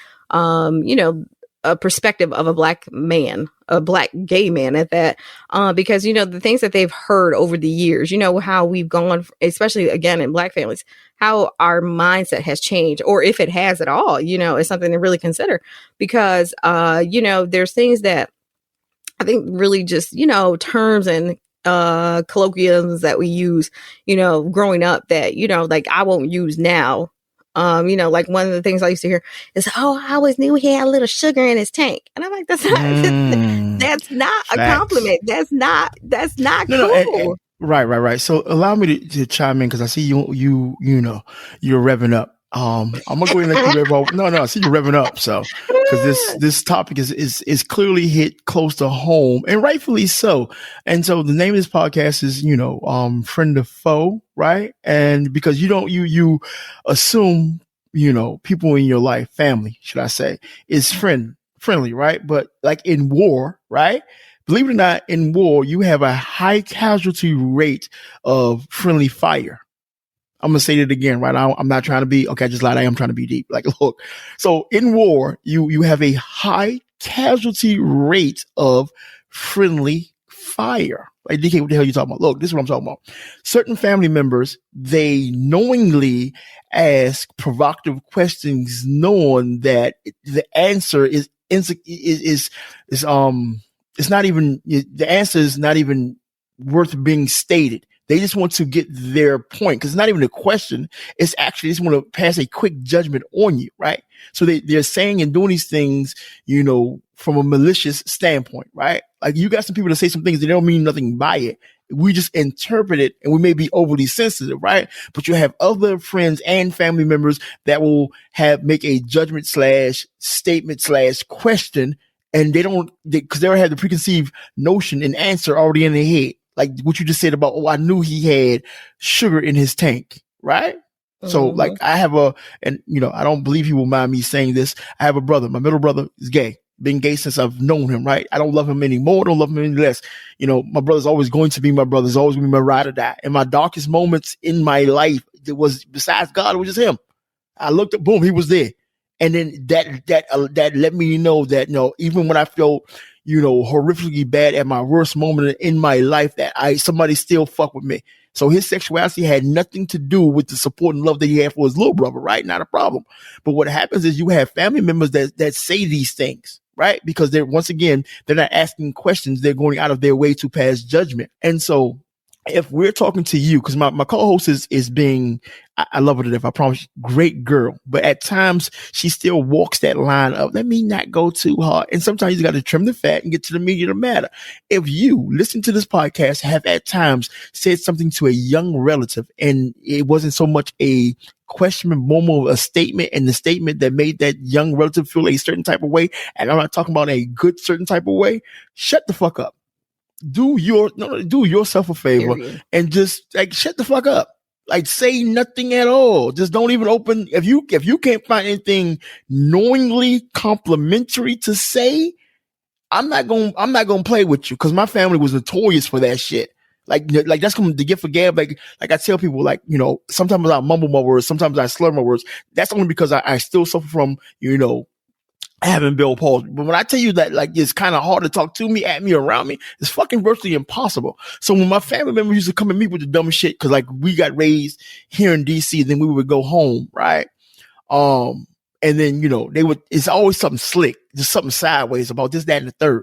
A: a perspective of a black man, a black gay man at that, because, the things that they've heard over the years, how we've gone, especially again in black families, how our mindset has changed, or if it has at all, is something to really consider because, there's things that I think really just, terms and colloquialisms that we use, growing up that, like I won't use now. Like one of the things I used to hear is, oh, I always knew he had a little sugar in his tank. And I'm like, that's not a compliment. That's not cool.
C: Right. So allow me to chime in because I see you're revving up. I'm gonna go ahead and let you rev up. No, I see you revving up. So because this topic is clearly hit close to home and rightfully so. And so the name of this podcast is, friend to foe, right? And because you assume, people in your life, family, should I say, is friendly, right? But like in war, right? Believe it or not, in war, you have a high casualty rate of friendly fire. I'm going to say it again, right? I'm not trying to be, okay, I just lied. I am trying to be deep. Like, look, so in war, you have a high casualty rate of friendly fire. Like, DK, what the hell are you talking about? Look, this is what I'm talking about. Certain family members, they knowingly ask provocative questions, knowing that the answer is not even, the answer is not even worth being stated. They just want to get their point because it's not even a question. It's actually just want to pass a quick judgment on you, right? So they're saying and doing these things, from a malicious standpoint, right? Like you got some people that say some things that don't mean nothing by it. We just interpret it and we may be overly sensitive, right? But you have other friends and family members that will make a judgment / statement / question. And because they already have the preconceived notion and answer already in their head. Like what you just said about, I knew he had sugar in his tank, right? Mm-hmm. So like I have I don't believe he will mind me saying this. I have a brother. My middle brother is gay. been gay since I've known him, right? I don't love him anymore. Don't love him any less. You know, my brother's always going to be my brother. He's always going to be my ride or die. In my darkest moments in my life, it was, besides God, it was just him. I looked up, boom, he was there. And then that let me know that, you know, even when I felt, you know, horrifically bad at my worst moment in my life, that somebody still fuck with me. So his sexuality had nothing to do with the support and love that he had for his little brother, right? Not a problem. But what happens is you have family members that say these things, right? Because they're not asking questions. They're going out of their way to pass judgment. And so if we're talking to you, because my co-host is being, I love her to death, I promise, great girl. But at times she still walks that line of, let me not go too hard. And sometimes you got to trim the fat and get to the meat of the matter. If you listen to this podcast, have at times said something to a young relative and it wasn't so much a question, more of a statement, and the statement that made that young relative feel a certain type of way, and I'm not talking about a good certain type of way, shut the fuck up. Do yourself a favor and just like shut the fuck up. Like say nothing at all. Just don't even open. If you can't find anything knowingly complimentary to say, I'm not gonna play with you, because my family was notorious for that shit. Like that's coming to get for gab. Like I tell people, like, you know, sometimes I mumble my words, sometimes I slur my words. That's only because I still suffer from, you know, having Bill Paul. But when I tell you that, like, it's kind of hard to talk to me, at me, around me, it's fucking virtually impossible. So when my family members used to come at me with the dumbest shit, because like we got raised here in DC, then we would go home, right? And then, you know, it's always something slick, just something sideways about this, that, and the third.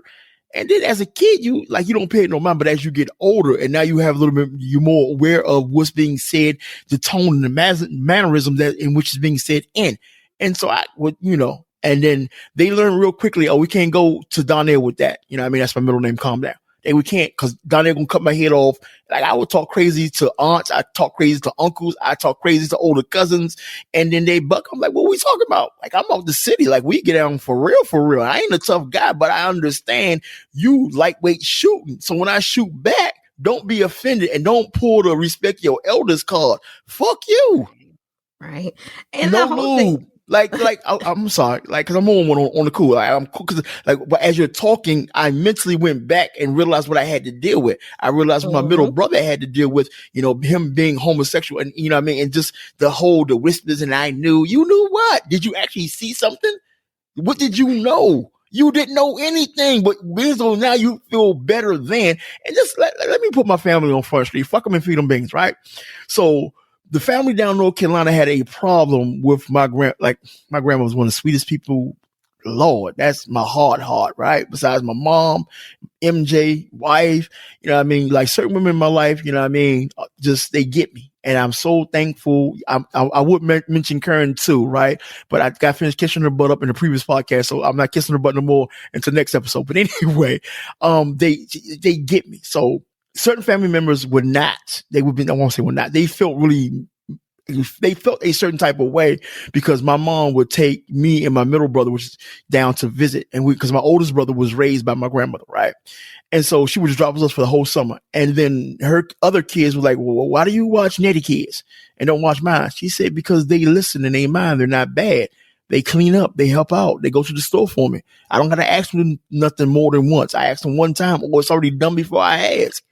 C: And then as a kid, you don't pay it no mind, but as you get older and now you have a little bit, you're more aware of what's being said, the tone and the mannerism that in which is being said in. And so I would, you know, and then they learn real quickly, oh, we can't go to Donnell with that. You know what I mean? That's my middle name, calm down. And we can't, because Donnell gonna cut my head off. Like I would talk crazy to aunts, I talk crazy to uncles, I talk crazy to older cousins, and then they buck. I'm like, what are we talking about? Like I'm out the city, like we get down for real. I ain't a tough guy, but I understand you lightweight shooting. So when I shoot back, don't be offended and don't pull the respect your elders card. Fuck you.
A: Right. And
C: no
A: the whole
C: lube.
A: thing.
C: I'm sorry, like, cause I'm on the cool. Like, I'm cool, cause like, but as you're talking, I mentally went back and realized what I had to deal with. I realized what my middle brother had to deal with, you know, him being homosexual, and you know what I mean, and just the whispers. And you knew what? Did you actually see something? What did you know? You didn't know anything, but so now you feel better than. And just let me put my family on Front Street. Fuck them and feed them beans, right? So the family down in North Carolina had a problem with my grandma was one of the sweetest people. Lord, that's my heart, right? Besides my mom, MJ, wife, you know what I mean? Like certain women in my life, you know what I mean? Just, they get me. And I'm so thankful. I would mention Karen too, right? But I got finished kissing her butt up in the previous podcast, so I'm not kissing her butt no more until next episode. But anyway, they get me. So certain family members would not. They felt a certain type of way because my mom would take me and my middle brother, which is down to visit. And because my oldest brother was raised by my grandmother, right? And so she would just drop us for the whole summer. And then her other kids were like, well, why do you watch Nettie kids and don't watch mine? She said, because they listen and they mind. They're not bad. They clean up. They help out. They go to the store for me. I don't got to ask them nothing more than once. I asked them one time, or it's already done before I ask.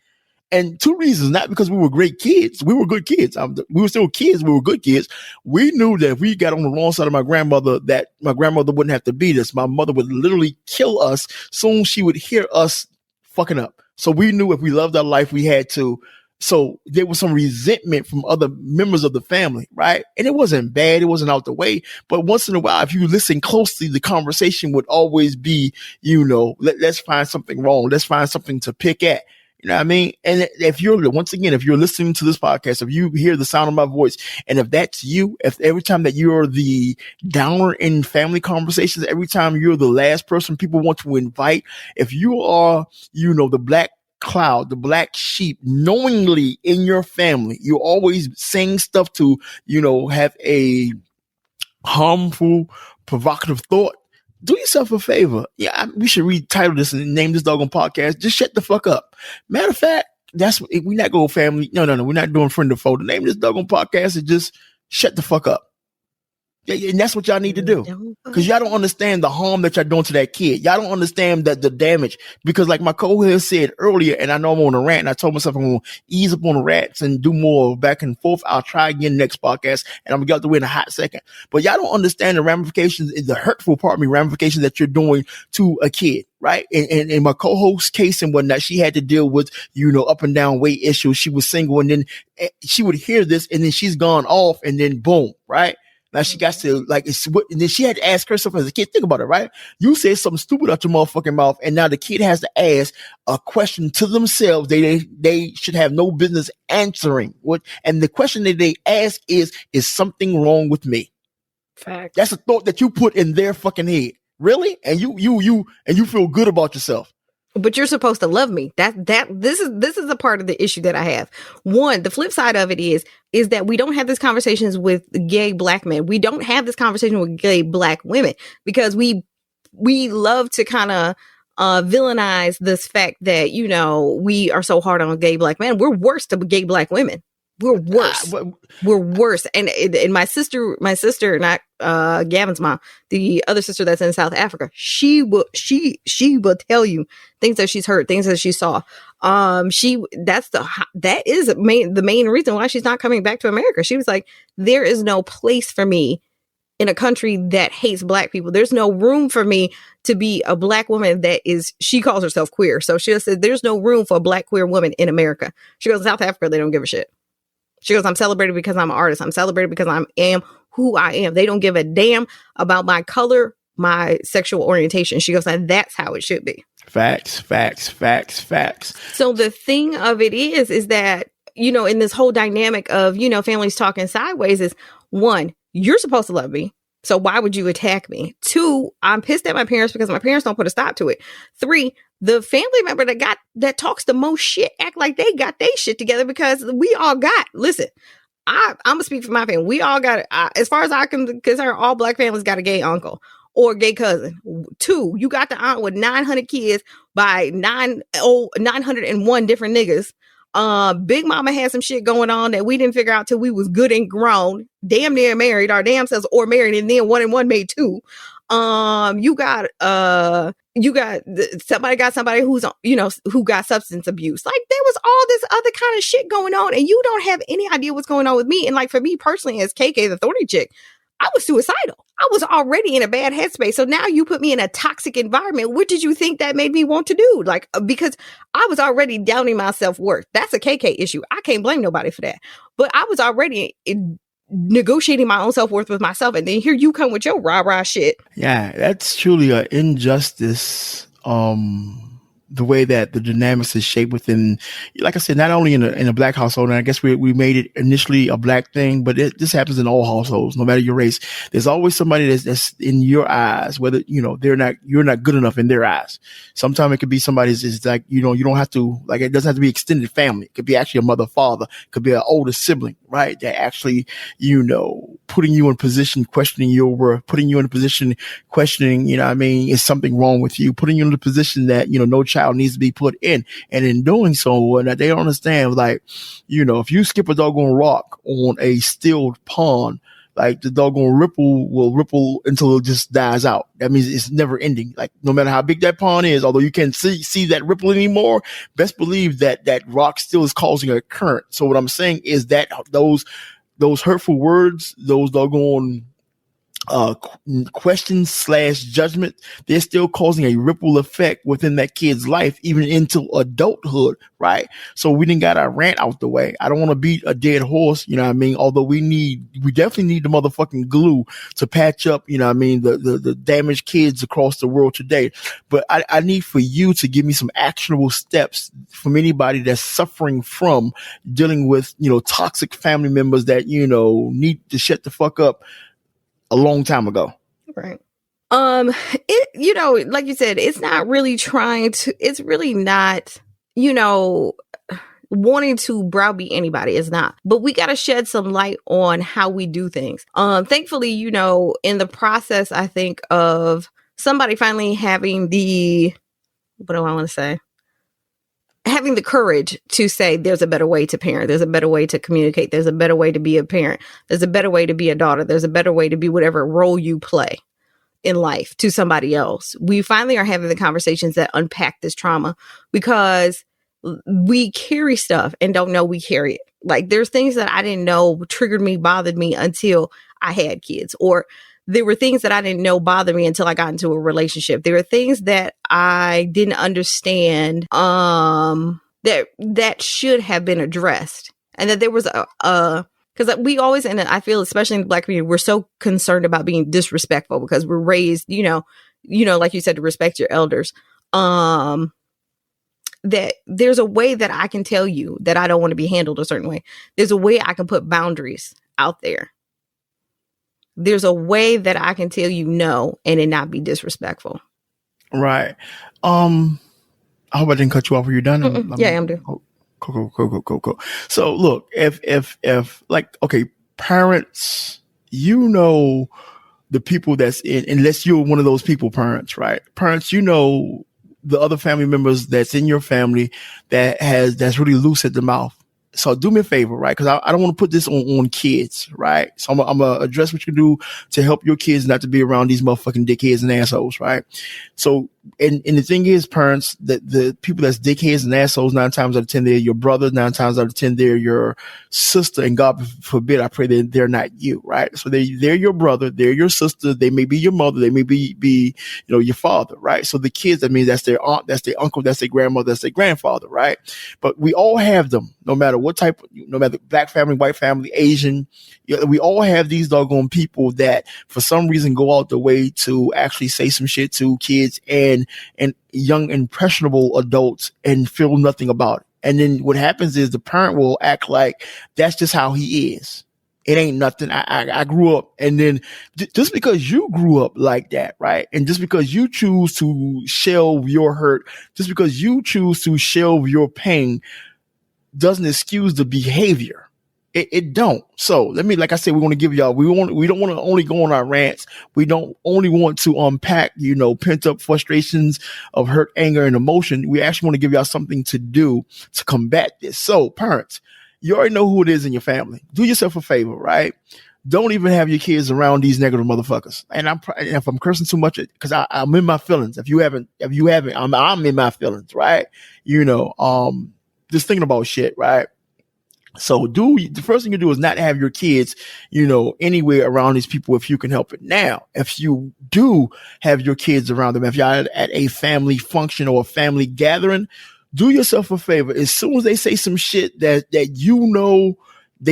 C: And two reasons, not because we were great kids. We were good kids. We were still kids. We were good kids. We knew that if we got on the wrong side of my grandmother, that my grandmother wouldn't have to beat us. My mother would literally kill us soon she would hear us fucking up. So we knew if we loved our life, we had to. So there was some resentment from other members of the family, right? And it wasn't bad. It wasn't out the way. But once in a while, if you listen closely, the conversation would always be, you know, let's find something wrong. Let's find something to pick at. You know what I mean? And if you're listening to this podcast, if you hear the sound of my voice, and if that's you, if every time that you're the downer in family conversations, every time you're the last person people want to invite, if you are, you know, the black cloud, the black sheep, knowingly in your family, you're always saying stuff to, you know, have a harmful, provocative thought, do yourself a favor. Yeah, we should retitle this and name this doggone podcast. Just shut the fuck up. Matter of fact, we're not going family. No. We're not doing friend or foe. The name of this doggone podcast is just shut the fuck up. And that's what y'all need to do. Because y'all don't understand the harm that y'all doing to that kid. Y'all don't understand that the damage. Because like my co-host said earlier, and I know I'm on a rant, and I told myself I'm going to ease up on the rants and do more back and forth. I'll try again next podcast, and I'm going to get out the way in a hot second. But y'all don't understand the ramifications, the hurtful ramifications that you're doing to a kid. Right. And in my co-host case and whatnot, she had to deal with, up and down weight issues. She was single, and then she would hear this, and then she's gone off, and then boom. Right. Now she got to and then she had to ask herself as a kid, think about it, right? You say something stupid out your motherfucking mouth, and now the kid has to ask a question to themselves they should have no business answering. And the question that they ask is something wrong with me?
A: Fact.
C: That's a thought that you put in their fucking head. Really? And you feel good about yourself.
A: But you're supposed to love me. This is a part of the issue that I have. One, the flip side of it is that we don't have these conversations with gay black men. We don't have this conversation with gay black women because we love to kind of villainize this fact that, we are so hard on gay black men. We're worse to gay black women. We're worse. We're worse. And my sister, not Gavin's mom, the other sister that's in South Africa, she will tell you things that she's heard, things that she saw. That is the main reason why she's not coming back to America. She was like, there is no place for me in a country that hates black people. There's no room for me to be a black woman she calls herself queer. So she said, there's no room for a black queer woman in America. She goes, South Africa, they don't give a shit. She goes, I'm celebrated because I'm an artist. I'm celebrated because I am who I am. They don't give a damn about my color, my sexual orientation. She goes, and that's how it should be.
C: Facts.
A: So the thing of it is that, in this whole dynamic of, families talking sideways is, one, you're supposed to love me. So why would you attack me? Two, I'm pissed at my parents because my parents don't put a stop to it. Three, the family member that talks the most shit act like they got their shit together because we all got, listen, I'm gonna speak for my family. We all got, as far as I can concern, all black families got a gay uncle or gay cousin. Two, you got the aunt with 900 kids by 901 different niggas. Big mama had some shit going on that we didn't figure out till we was good and grown, damn near married our damn selves or married, and then 1 and 1 made 2. Somebody got somebody who's, who got substance abuse. Like there was all this other kind of shit going on, and you don't have any idea what's going on with me. And like for me personally, as KK, the Thorny Chic, I was suicidal. I was already in a bad headspace. So now you put me in a toxic environment. What did you think that made me want to do? Like, because I was already downing my self-worth. That's a KK issue. I can't blame nobody for that. But I was already negotiating my own self-worth with myself. And then here you come with your rah-rah shit.
C: Yeah, that's truly an injustice. The way that the dynamics is shaped within, like I said, not only in a black household, and I guess we made it initially a black thing, but this happens in all households, no matter your race. There's always somebody that's in your eyes, whether, you're not good enough in their eyes. Sometimes it could be somebody's, it's like, you don't have to, like, it doesn't have to be extended family. It could be actually a mother, father, it could be an older sibling, right? That actually, putting you in position, questioning your worth, putting you in a position, questioning, is something wrong with you, putting you in a position that, no child needs to be put in. And in doing so, they don't understand, like, if you skip a doggone rock on a stilled pond, like the doggone ripple will ripple until it just dies out. That means it's never ending. Like no matter how big that pond is, although you can't see that ripple anymore, best believe that rock still is causing a current. So what I'm saying is that those hurtful words, those doggone questions / judgment, they're still causing a ripple effect within that kid's life, even into adulthood, right? So we didn't got our rant out the way. I don't want to beat a dead horse, although we definitely need the motherfucking glue to patch up, the damaged kids across the world today. But I need for you to give me some actionable steps from anybody that's suffering from dealing with, toxic family members that, need to shut the fuck up a long time ago.
A: Right. Like you said, it's not really it's really not, wanting to browbeat anybody. It's not, but we got to shed some light on how we do things. Thankfully, in the process, I think of somebody finally having what do I want to say? having the courage to say there's a better way to parent, there's a better way to communicate, there's a better way to be a parent, there's a better way to be a daughter, there's a better way to be whatever role you play in life to somebody else. We finally are having the conversations that unpack this trauma, because we carry stuff and don't know we carry it. Like, there's things that I didn't know triggered me, bothered me until I had kids, or there were things that I didn't know bothered me until I got into a relationship. There were things that I didn't understand that should have been addressed, and that there was because we always, and I feel especially in the Black community, we're so concerned about being disrespectful because we're raised, like you said, to respect your elders. That there's a way that I can tell you that I don't want to be handled a certain way. There's a way I can put boundaries out there. There's a way that I can tell you no and it not be disrespectful.
C: Right. I hope I didn't cut you off. Are you done?
A: Yeah, I'm done.
C: Cool. So look, if like, okay, parents, the people that's in, unless you're one of those people, parents, right? Parents, the other family members that's in your family that's really loose at the mouth. So do me a favor, right? Because I don't want to put this on kids, right? So I'm going to address what you do to help your kids not to be around these motherfucking dickheads and assholes, right? So, and the thing is, parents, that the people that's dickheads and assholes, 9 times out of 10, they're your brother. 9 times out of 10, they're your sister. And God forbid, I pray that they're not you, right? So they're your brother. They're your sister. They may be your mother. They may be your father, right? So the kids, that means that's their aunt, that's their uncle, that's their grandmother, that's their grandfather, right? But we all have them, no matter what type, no matter Black family, white family, Asian, we all have these doggone people that for some reason go out the way to actually say some shit to kids and young impressionable adults and feel nothing about it. And then what happens is the parent will act like that's just how he is. It ain't nothing. I grew up. And then just because you grew up like that, right? And just because you choose to shelve your hurt, just because you choose to shelve your pain, doesn't excuse the behavior. It don't. So like I said, we want to give y'all, we don't want to only go on our rants. We don't only want to unpack, pent up frustrations of hurt, anger, and emotion. We actually want to give y'all something to do to combat this. So parents, you already know who it is in your family. Do yourself a favor, right? Don't even have your kids around these negative motherfuckers. And if I'm cursing too much, because I'm in my feelings. If you haven't, I'm in my feelings, right? Just thinking about shit, right? So the first thing you do is not have your kids, anywhere around these people if you can help it. Now, if you do have your kids around them, if y'all at a family function or a family gathering, do yourself a favor. As soon as they say some shit that they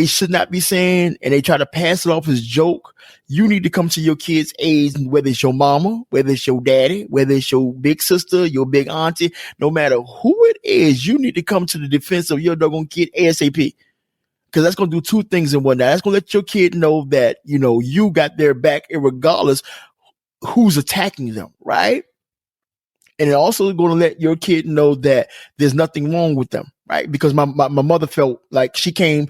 C: should not be saying and they try to pass it off as joke, you need to come to your kids' aid, whether it's your mama, whether it's your daddy, whether it's your big sister, your big auntie, no matter who it is, you need to come to the defense of your doggone kid ASAP. Because that's going to do two things in one. Now, that's going to let your kid know that, you got their back irregardless who's attacking them, right? And it also going to let your kid know that there's nothing wrong with them, right? Because my mother felt like she came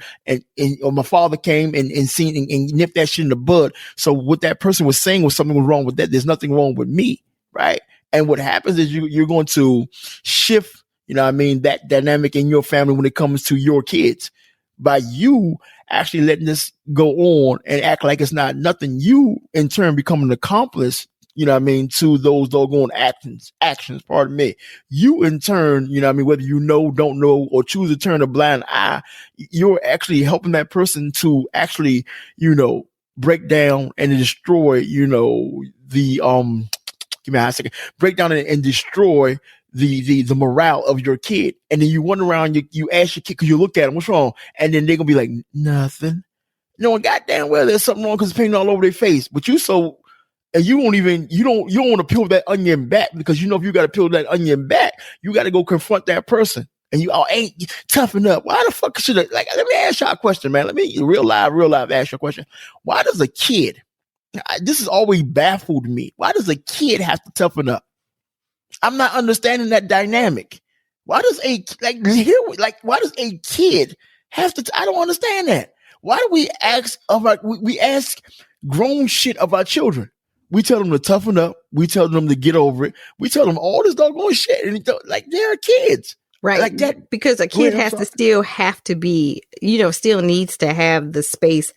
C: or my father came and seen and nipped that shit in the bud. So what that person was saying was something was wrong with that. There's nothing wrong with me, right? And what happens is you're going to shift, that dynamic in your family when it comes to your kids. By you actually letting this go on and act like it's not nothing, you in turn become an accomplice, to those doggone actions, pardon me. You in turn, whether don't know, or choose to turn a blind eye, you're actually helping that person to actually, break down and destroy, give me a second, break down and destroy the morale of your kid. And then you run around, you ask your kid, because you look at them, what's wrong? And then they're gonna be like, nothing. Knowing goddamn well there's something wrong because it's painting all over their face. But you don't want to peel that onion back, because if you got to peel that onion back, you got to go confront that person. And you ain't toughen up. Why the fuck should let me ask y'all a question, man. Let me real live ask you a question. Why does a kid, this has always baffled me, why does a kid have to toughen up? I'm not understanding that dynamic. Why does a kid have to? I don't understand that. Why do we ask we ask grown shit of our children? We tell them to toughen up. We tell them to get over it. We tell them all this doggone shit, and they're kids.
A: Right.
C: Like that.
A: Because a kid has to still have to be, still needs to have the space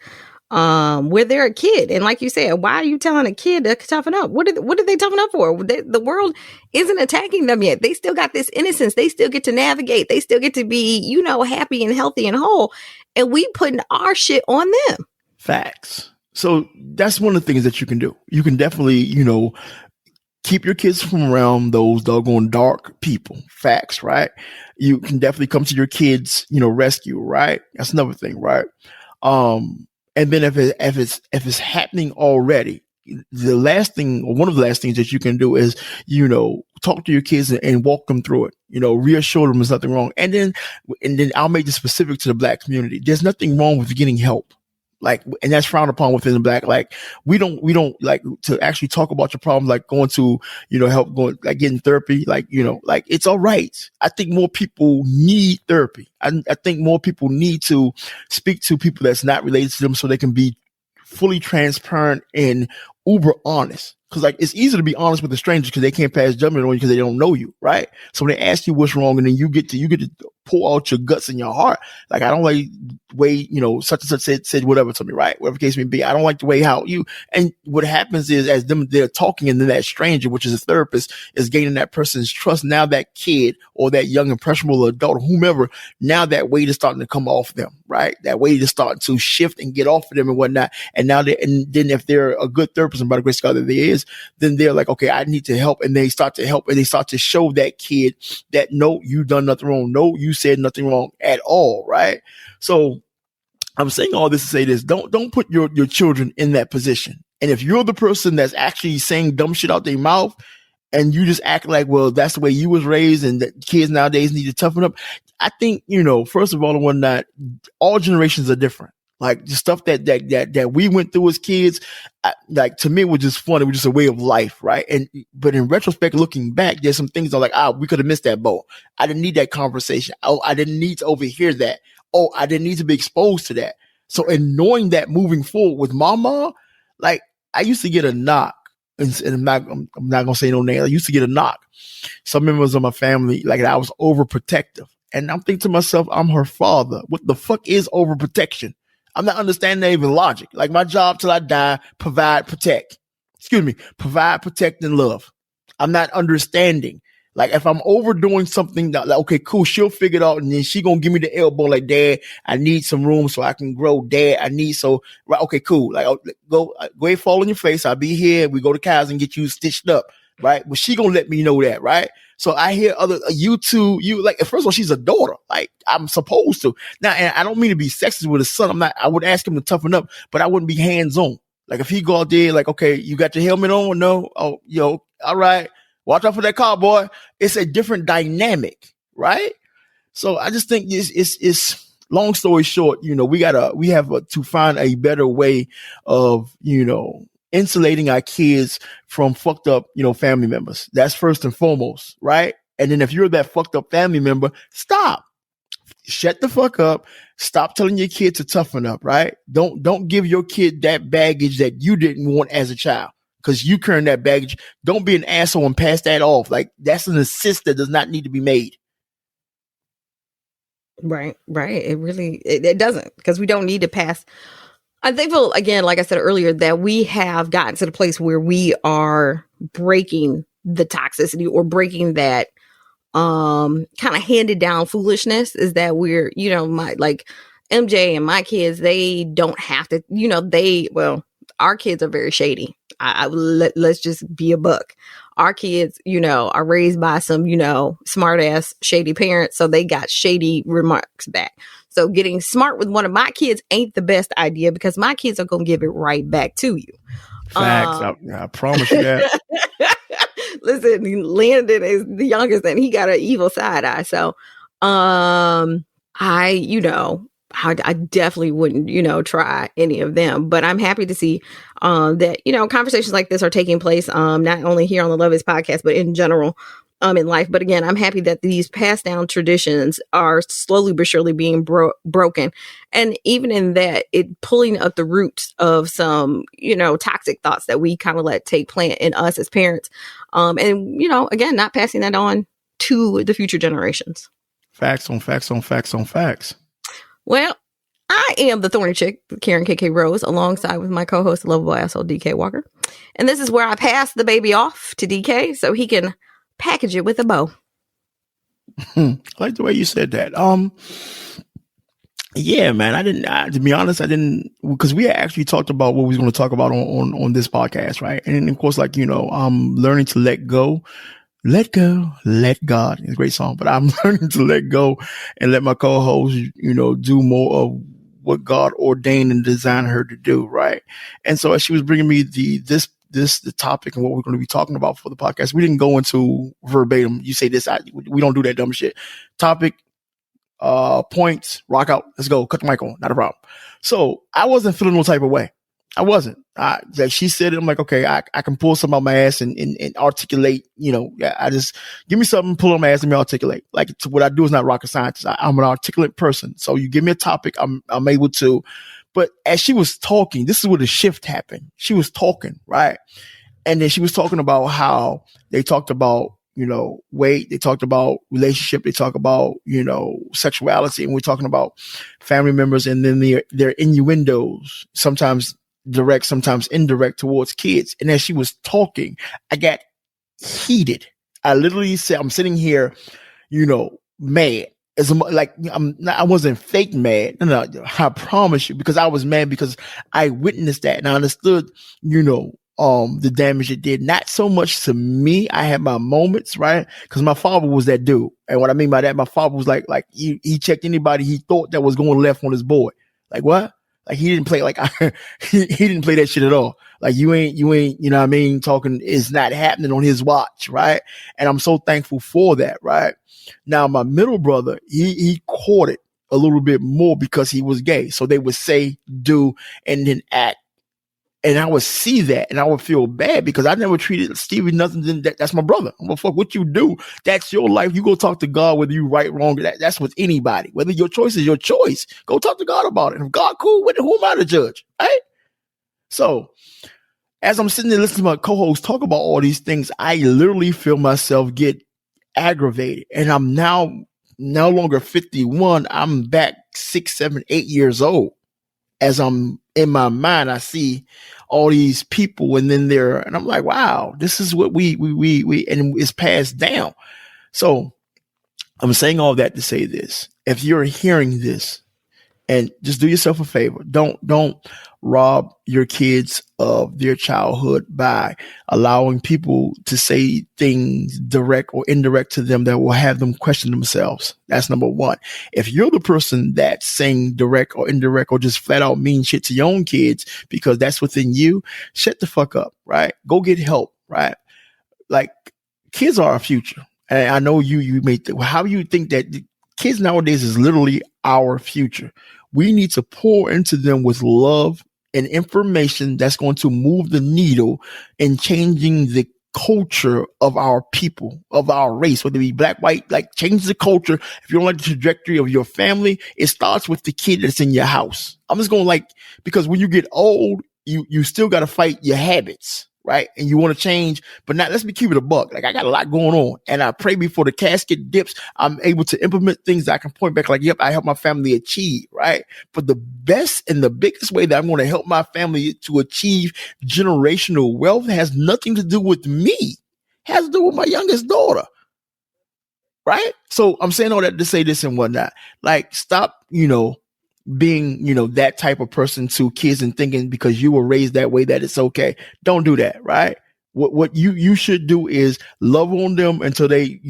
A: where they're a kid. And like you said, why are you telling a kid to toughen up? What did they toughen up for? The world isn't attacking them yet. They still got this innocence. They still get to navigate. They still get to be, happy and healthy and whole. And we putting our shit on them.
C: Facts. So that's one of the things that you can do. You can definitely, keep your kids from around those doggone dark people. Facts, right? You can definitely come to your kids, rescue, right? That's another thing, right? And then if it's happening already, the last thing, or one of the last things that you can do is, talk to your kids and walk them through it. Reassure them there's nothing wrong. And then I'll make this specific to the Black community. There's nothing wrong with getting help. And that's frowned upon within the Black. We don't like to actually talk about your problems, like going to, help going, like getting therapy, it's all right. I think more people need therapy. I think more people need to speak to people that's not related to them so they can be fully transparent and uber honest. Cause it's easy to be honest with a stranger because they can't pass judgment on you because they don't know you, right? So when they ask you what's wrong, and then you get to pour out your guts and your heart. I don't like the way, such and such said whatever to me, right? Whatever the case may be. I don't like the way how you, and what happens is as they're talking, and then that stranger, which is a therapist, is gaining that person's trust. Now that kid or that young impressionable adult or whomever, now that weight is starting to come off them, right? That weight is starting to shift and get off of them and whatnot. And now and then if they're a good therapist, and by the grace of God that there is, then they're like, okay, I need to help. And they start to help, and they start to show that kid that no, you done nothing wrong. No, you said nothing wrong at all. Right. So I'm saying all this to say this, don't put your children in that position. And if you're the person that's actually saying dumb shit out their mouth and you just act like, well, that's the way you was raised and that kids nowadays need to toughen up. I think, first of all, and whatnot, all generations are different. Like the stuff that we went through as kids, to me, it was just fun. It was just a way of life, right? But in retrospect, looking back, there's some things I'm like, we could have missed that boat. I didn't need that conversation. Oh, I didn't need to overhear that. Oh, I didn't need to be exposed to that. So in knowing that moving forward with my mom, I used to get a knock, and I'm not gonna say no name. I used to get a knock. Some members of my family, I was overprotective, and I'm thinking to myself, I'm her father. What the fuck is overprotection? I'm not understanding that even logic. My job till I die, provide, protect. Provide, protect, and love. I'm not understanding. If I'm overdoing something, okay, cool, she'll figure it out, and then she gonna give me the elbow, Dad, I need some room so I can grow. Dad, right, okay, cool. Go ahead, fall on your face. I'll be here. We go to Cows and get you stitched up, right? But she gonna let me know that, right? So I hear first of all, she's a daughter. I'm supposed to. Now, and I don't mean to be sexist with his son. I would ask him to toughen up, but I wouldn't be hands on. If he go out there, okay, you got your helmet on? No. Oh, all right. Watch out for that car, boy. It's a different dynamic, right? So I just think it's long story short, we have to find a better way of, insulating our kids from fucked up, family members. That's first and foremost, right? And then if you're that fucked up family member, stop. Shut the fuck up. Stop telling your kid to toughen up, right? Don't give your kid that baggage that you didn't want as a child because you carrying that baggage. Don't be an asshole and pass that off. That's an assist that does not need to be made.
A: Right. It really, it doesn't, because we don't need to pass. I'm thankful, again, like I said earlier, that we have gotten to the place where we are breaking the toxicity or breaking that kind of handed down foolishness. Is that we're, MJ and my kids, they don't have to, our kids are very shady. Let's just be a buck. Our kids, are raised by some, smart ass shady parents. So they got shady remarks back. So getting smart with one of my kids ain't the best idea because my kids are going to give it right back to you.
C: Facts. I promise you that.
A: Listen, Landon is the youngest and he got an evil side eye. So, I definitely wouldn't, try any of them, but I'm happy to see, that, conversations like this are taking place, not only here on the Love Is podcast, but in general, in life. But again, I'm happy that these passed down traditions are slowly but surely being broken. And even in that, it pulling up the roots of some, toxic thoughts that we kind of let take plant in us as parents. And, again, not passing that on to the future generations.
C: Facts on facts on facts on facts.
A: Well, I am the Thorny Chick, Karen KK Rose, alongside with my co-host, Lovable Asshole DK Walker. And this is where I pass the baby off to DK so he can package it with a bow.
C: I like the way you said that. Yeah, man, to be honest, because we actually talked about what we was going to talk about on this podcast, right? And of course, like, learning to let go, let God. It's a great song, but I'm learning to let go and let my co-host, do more of what God ordained and designed her to do, right? And so as she was bringing me the topic and what we're going to be talking about for the podcast, we didn't go into verbatim. You say this, we don't do that dumb shit. Topic, points, rock out, let's go, cut the mic on, not a problem. So I wasn't feeling no type of way. I wasn't. Like she said it, I'm like, okay, I can pull something out my ass and articulate, I just give me something, pull on my ass and me articulate. Like what I do is not rocket science. I'm an articulate person. So you give me a topic, I'm able to. But as she was talking, this is where the shift happened. She was talking, right? And then she was talking about how they talked about, weight. They talked about relationship. They talk about, sexuality. And we're talking about family members and then their innuendos, sometimes direct, sometimes indirect towards kids. And as she was talking, I got heated. I literally said, I'm sitting here, mad. I wasn't fake mad. No, I promise you, because I was mad because I witnessed that and I understood, the damage it did. Not so much to me. I had my moments, right? Because my father was that dude. And what I mean by that, my father was like he checked anybody he thought that was going left on his board. Like what? Like he didn't play he didn't play that shit at all. Like you ain't, talking is not happening on his watch, right? And I'm so thankful for that, right? Now my middle brother, he caught it a little bit more because he was gay. So they would say, do, and then act. And I would see that and I would feel bad because I never treated Stevie nothing than that. That's my brother. I'm gonna fuck what you do. That's your life. You go talk to God, whether you right, wrong. That's with anybody. Whether your choice is your choice, go talk to God about it. And if God cool with it, who am I to judge? Right? So as I'm sitting there listening to my co-host talk about all these things, I literally feel myself get aggravated. And I'm now no longer 51. I'm back 6, 7, 8 years old. As I'm in my mind, I see all these people and then and I'm like, wow, this is what we, and it's passed down. So I'm saying all that to say this. If you're hearing this, and just do yourself a favor, don't rob your kids of their childhood by allowing people to say things direct or indirect to them that will have them question themselves. That's number one. If you're the person that's saying direct or indirect or just flat out mean shit to your own kids because that's within you, shut the fuck up, right? Go get help, right? Like kids are our future. And I know you may how you think that kids nowadays is literally our future. We need to pour into them with love and information that's going to move the needle in changing the culture of our people, of our race, whether it be black, white, like change the culture. If you don't like the trajectory of your family, it starts with the kid that's in your house. I'm just going because when you get old, you still got to fight your habits. Right. And you want to change, but not, let's be keep it a buck. Like I got a lot going on and I pray before the casket dips, I'm able to implement things that I can point back like, yep, I help my family achieve. Right. But the best and the biggest way that I'm going to help my family to achieve generational wealth has nothing to do with me. It has to do with my youngest daughter. Right. So I'm saying all that to say this and whatnot, like stop, being, that type of person to kids and thinking because you were raised that way that it's okay. Don't do that, right? What you should do is love on them until they,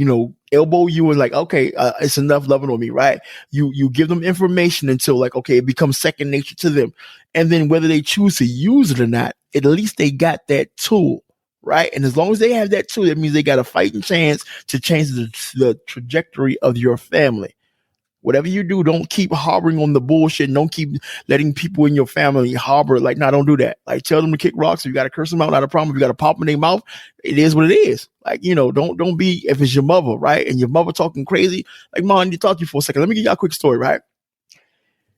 C: elbow you and like, okay, it's enough loving on me, right? You give them information until like, okay, it becomes second nature to them. And then whether they choose to use it or not, at least they got that tool, right? And as long as they have that tool, that means they got a fighting chance to change the trajectory of your family. Whatever you do, don't keep harboring on the bullshit. Don't keep letting people in your family harbor. Like, no, don't do that. Like, tell them to kick rocks. If you got to curse them out, not a problem. If you got to pop in their mouth, it is what it is. Like, don't be, if it's your mother, right? And your mother talking crazy, like, Mom, I need to talk to you for a second. Let me give y'all a quick story, right?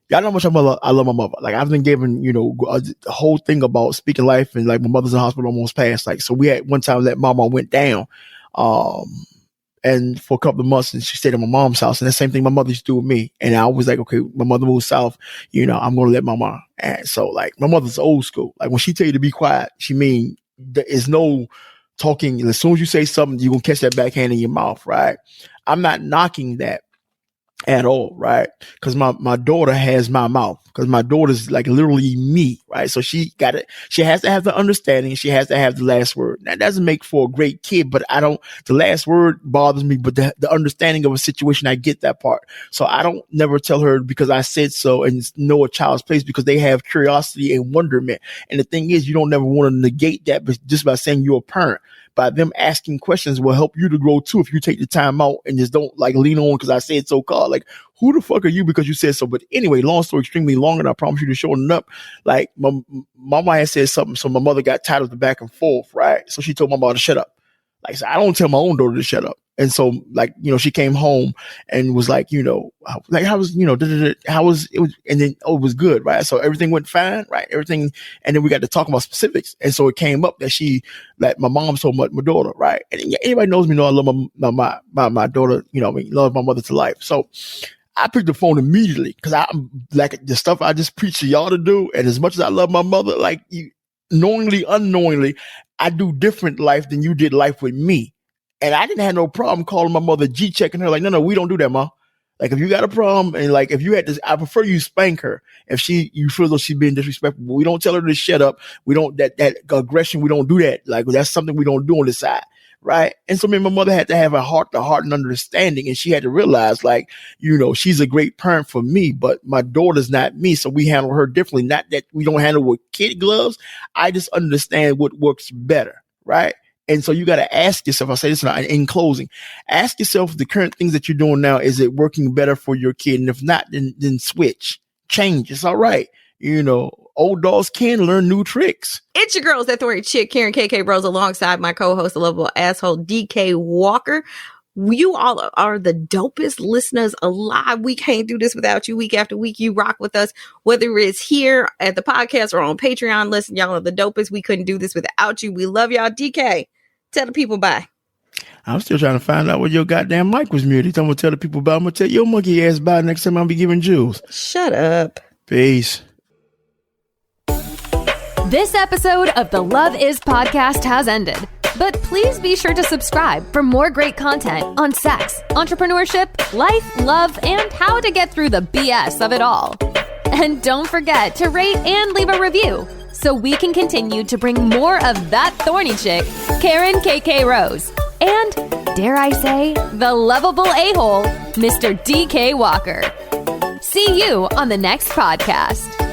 C: Y'all know how much I love my mother. Like, I've been given, a whole thing about speaking life and like my mother's in the hospital almost passed. Like, so we had one time that Mama went down. and for a couple of months, and she stayed at my mom's house. And the same thing my mother used to do with me. And I was like, okay, my mother moved south, I'm going to let my mom. And so like my mother's old school. Like when she tell you to be quiet, she mean there is no talking. As soon as you say something, you're going to catch that backhand in your mouth, right? I'm not knocking that at all, right? Because my daughter has my mouth, because my daughter's like literally me, right? So she has to have the understanding, she has to have the last word. That doesn't make for a great kid, but the last word bothers me, but the understanding of a situation, I get that part. So I don't never tell her because I said so and know a child's place, because they have curiosity and wonderment. And the thing is, you don't never want to negate that, but just by saying you're a parent. By them asking questions will help you to grow too, if you take the time out and just don't like lean on because I said so, called. Like, who the fuck are you because you said so? But anyway, long story extremely long, and I promise you to shorten up. Like my mama had said something, so my mother got tired of the back and forth, right? So she told my mother to shut up. Like, so I don't tell my own daughter to shut up. And so, like, she came home and was like, like, how was, how was it? And then, it was good, right? So everything went fine, right? Everything. And then we got to talk about specifics. And so it came up that my mom told my daughter, right? And anybody knows me, I love my daughter, love my mother to life. So I picked the phone immediately because I'm like the stuff I just preach to y'all to do. And as much as I love my mother, like knowingly, unknowingly, I do different life than you did life with me. And I didn't have no problem calling my mother, G-checking her. Like, no, we don't do that, Ma. Like, if you got a problem, and like, if you had this, I prefer you spank her. If you feel though she's being disrespectful, we don't tell her to shut up. We don't, that aggression, we don't do that. Like, that's something we don't do on this side. Right. And so me and my mother had to have a heart to heart and understanding. And she had to realize, like, she's a great parent for me, but my daughter's not me. So we handle her differently. Not that we don't handle with kid gloves. I just understand what works better. Right. And so you got to ask yourself, I'll say this in closing, ask yourself the current things that you're doing now, is it working better for your kid? And if not, then switch, change. It's all right. Old dogs can learn new tricks.
A: It's your girls, that Thorny Chic, Karen KK Rose, alongside my co-host, the Lovable Asshole, DK Walker. You all are the dopest listeners alive. We can't do this without you. Week after week, you rock with us, whether it's here at the podcast or on Patreon. Listen, y'all are the dopest. We couldn't do this without you. We love y'all. DK, tell the people bye.
C: I'm still trying to find out where your goddamn mic was muted. I'm going to tell the people bye. I'm going to tell your monkey ass bye next time I'll be giving jewels.
A: Shut up.
C: Peace.
B: This episode of the Love Is podcast has ended. But please be sure to subscribe for more great content on sex, entrepreneurship, life, love, and how to get through the BS of it all. And don't forget to rate and leave a review so we can continue to bring more of that thorny chick, Karen KK Rose, and, dare I say, the lovable a-hole, Mr. DK Walker. See you on the next podcast.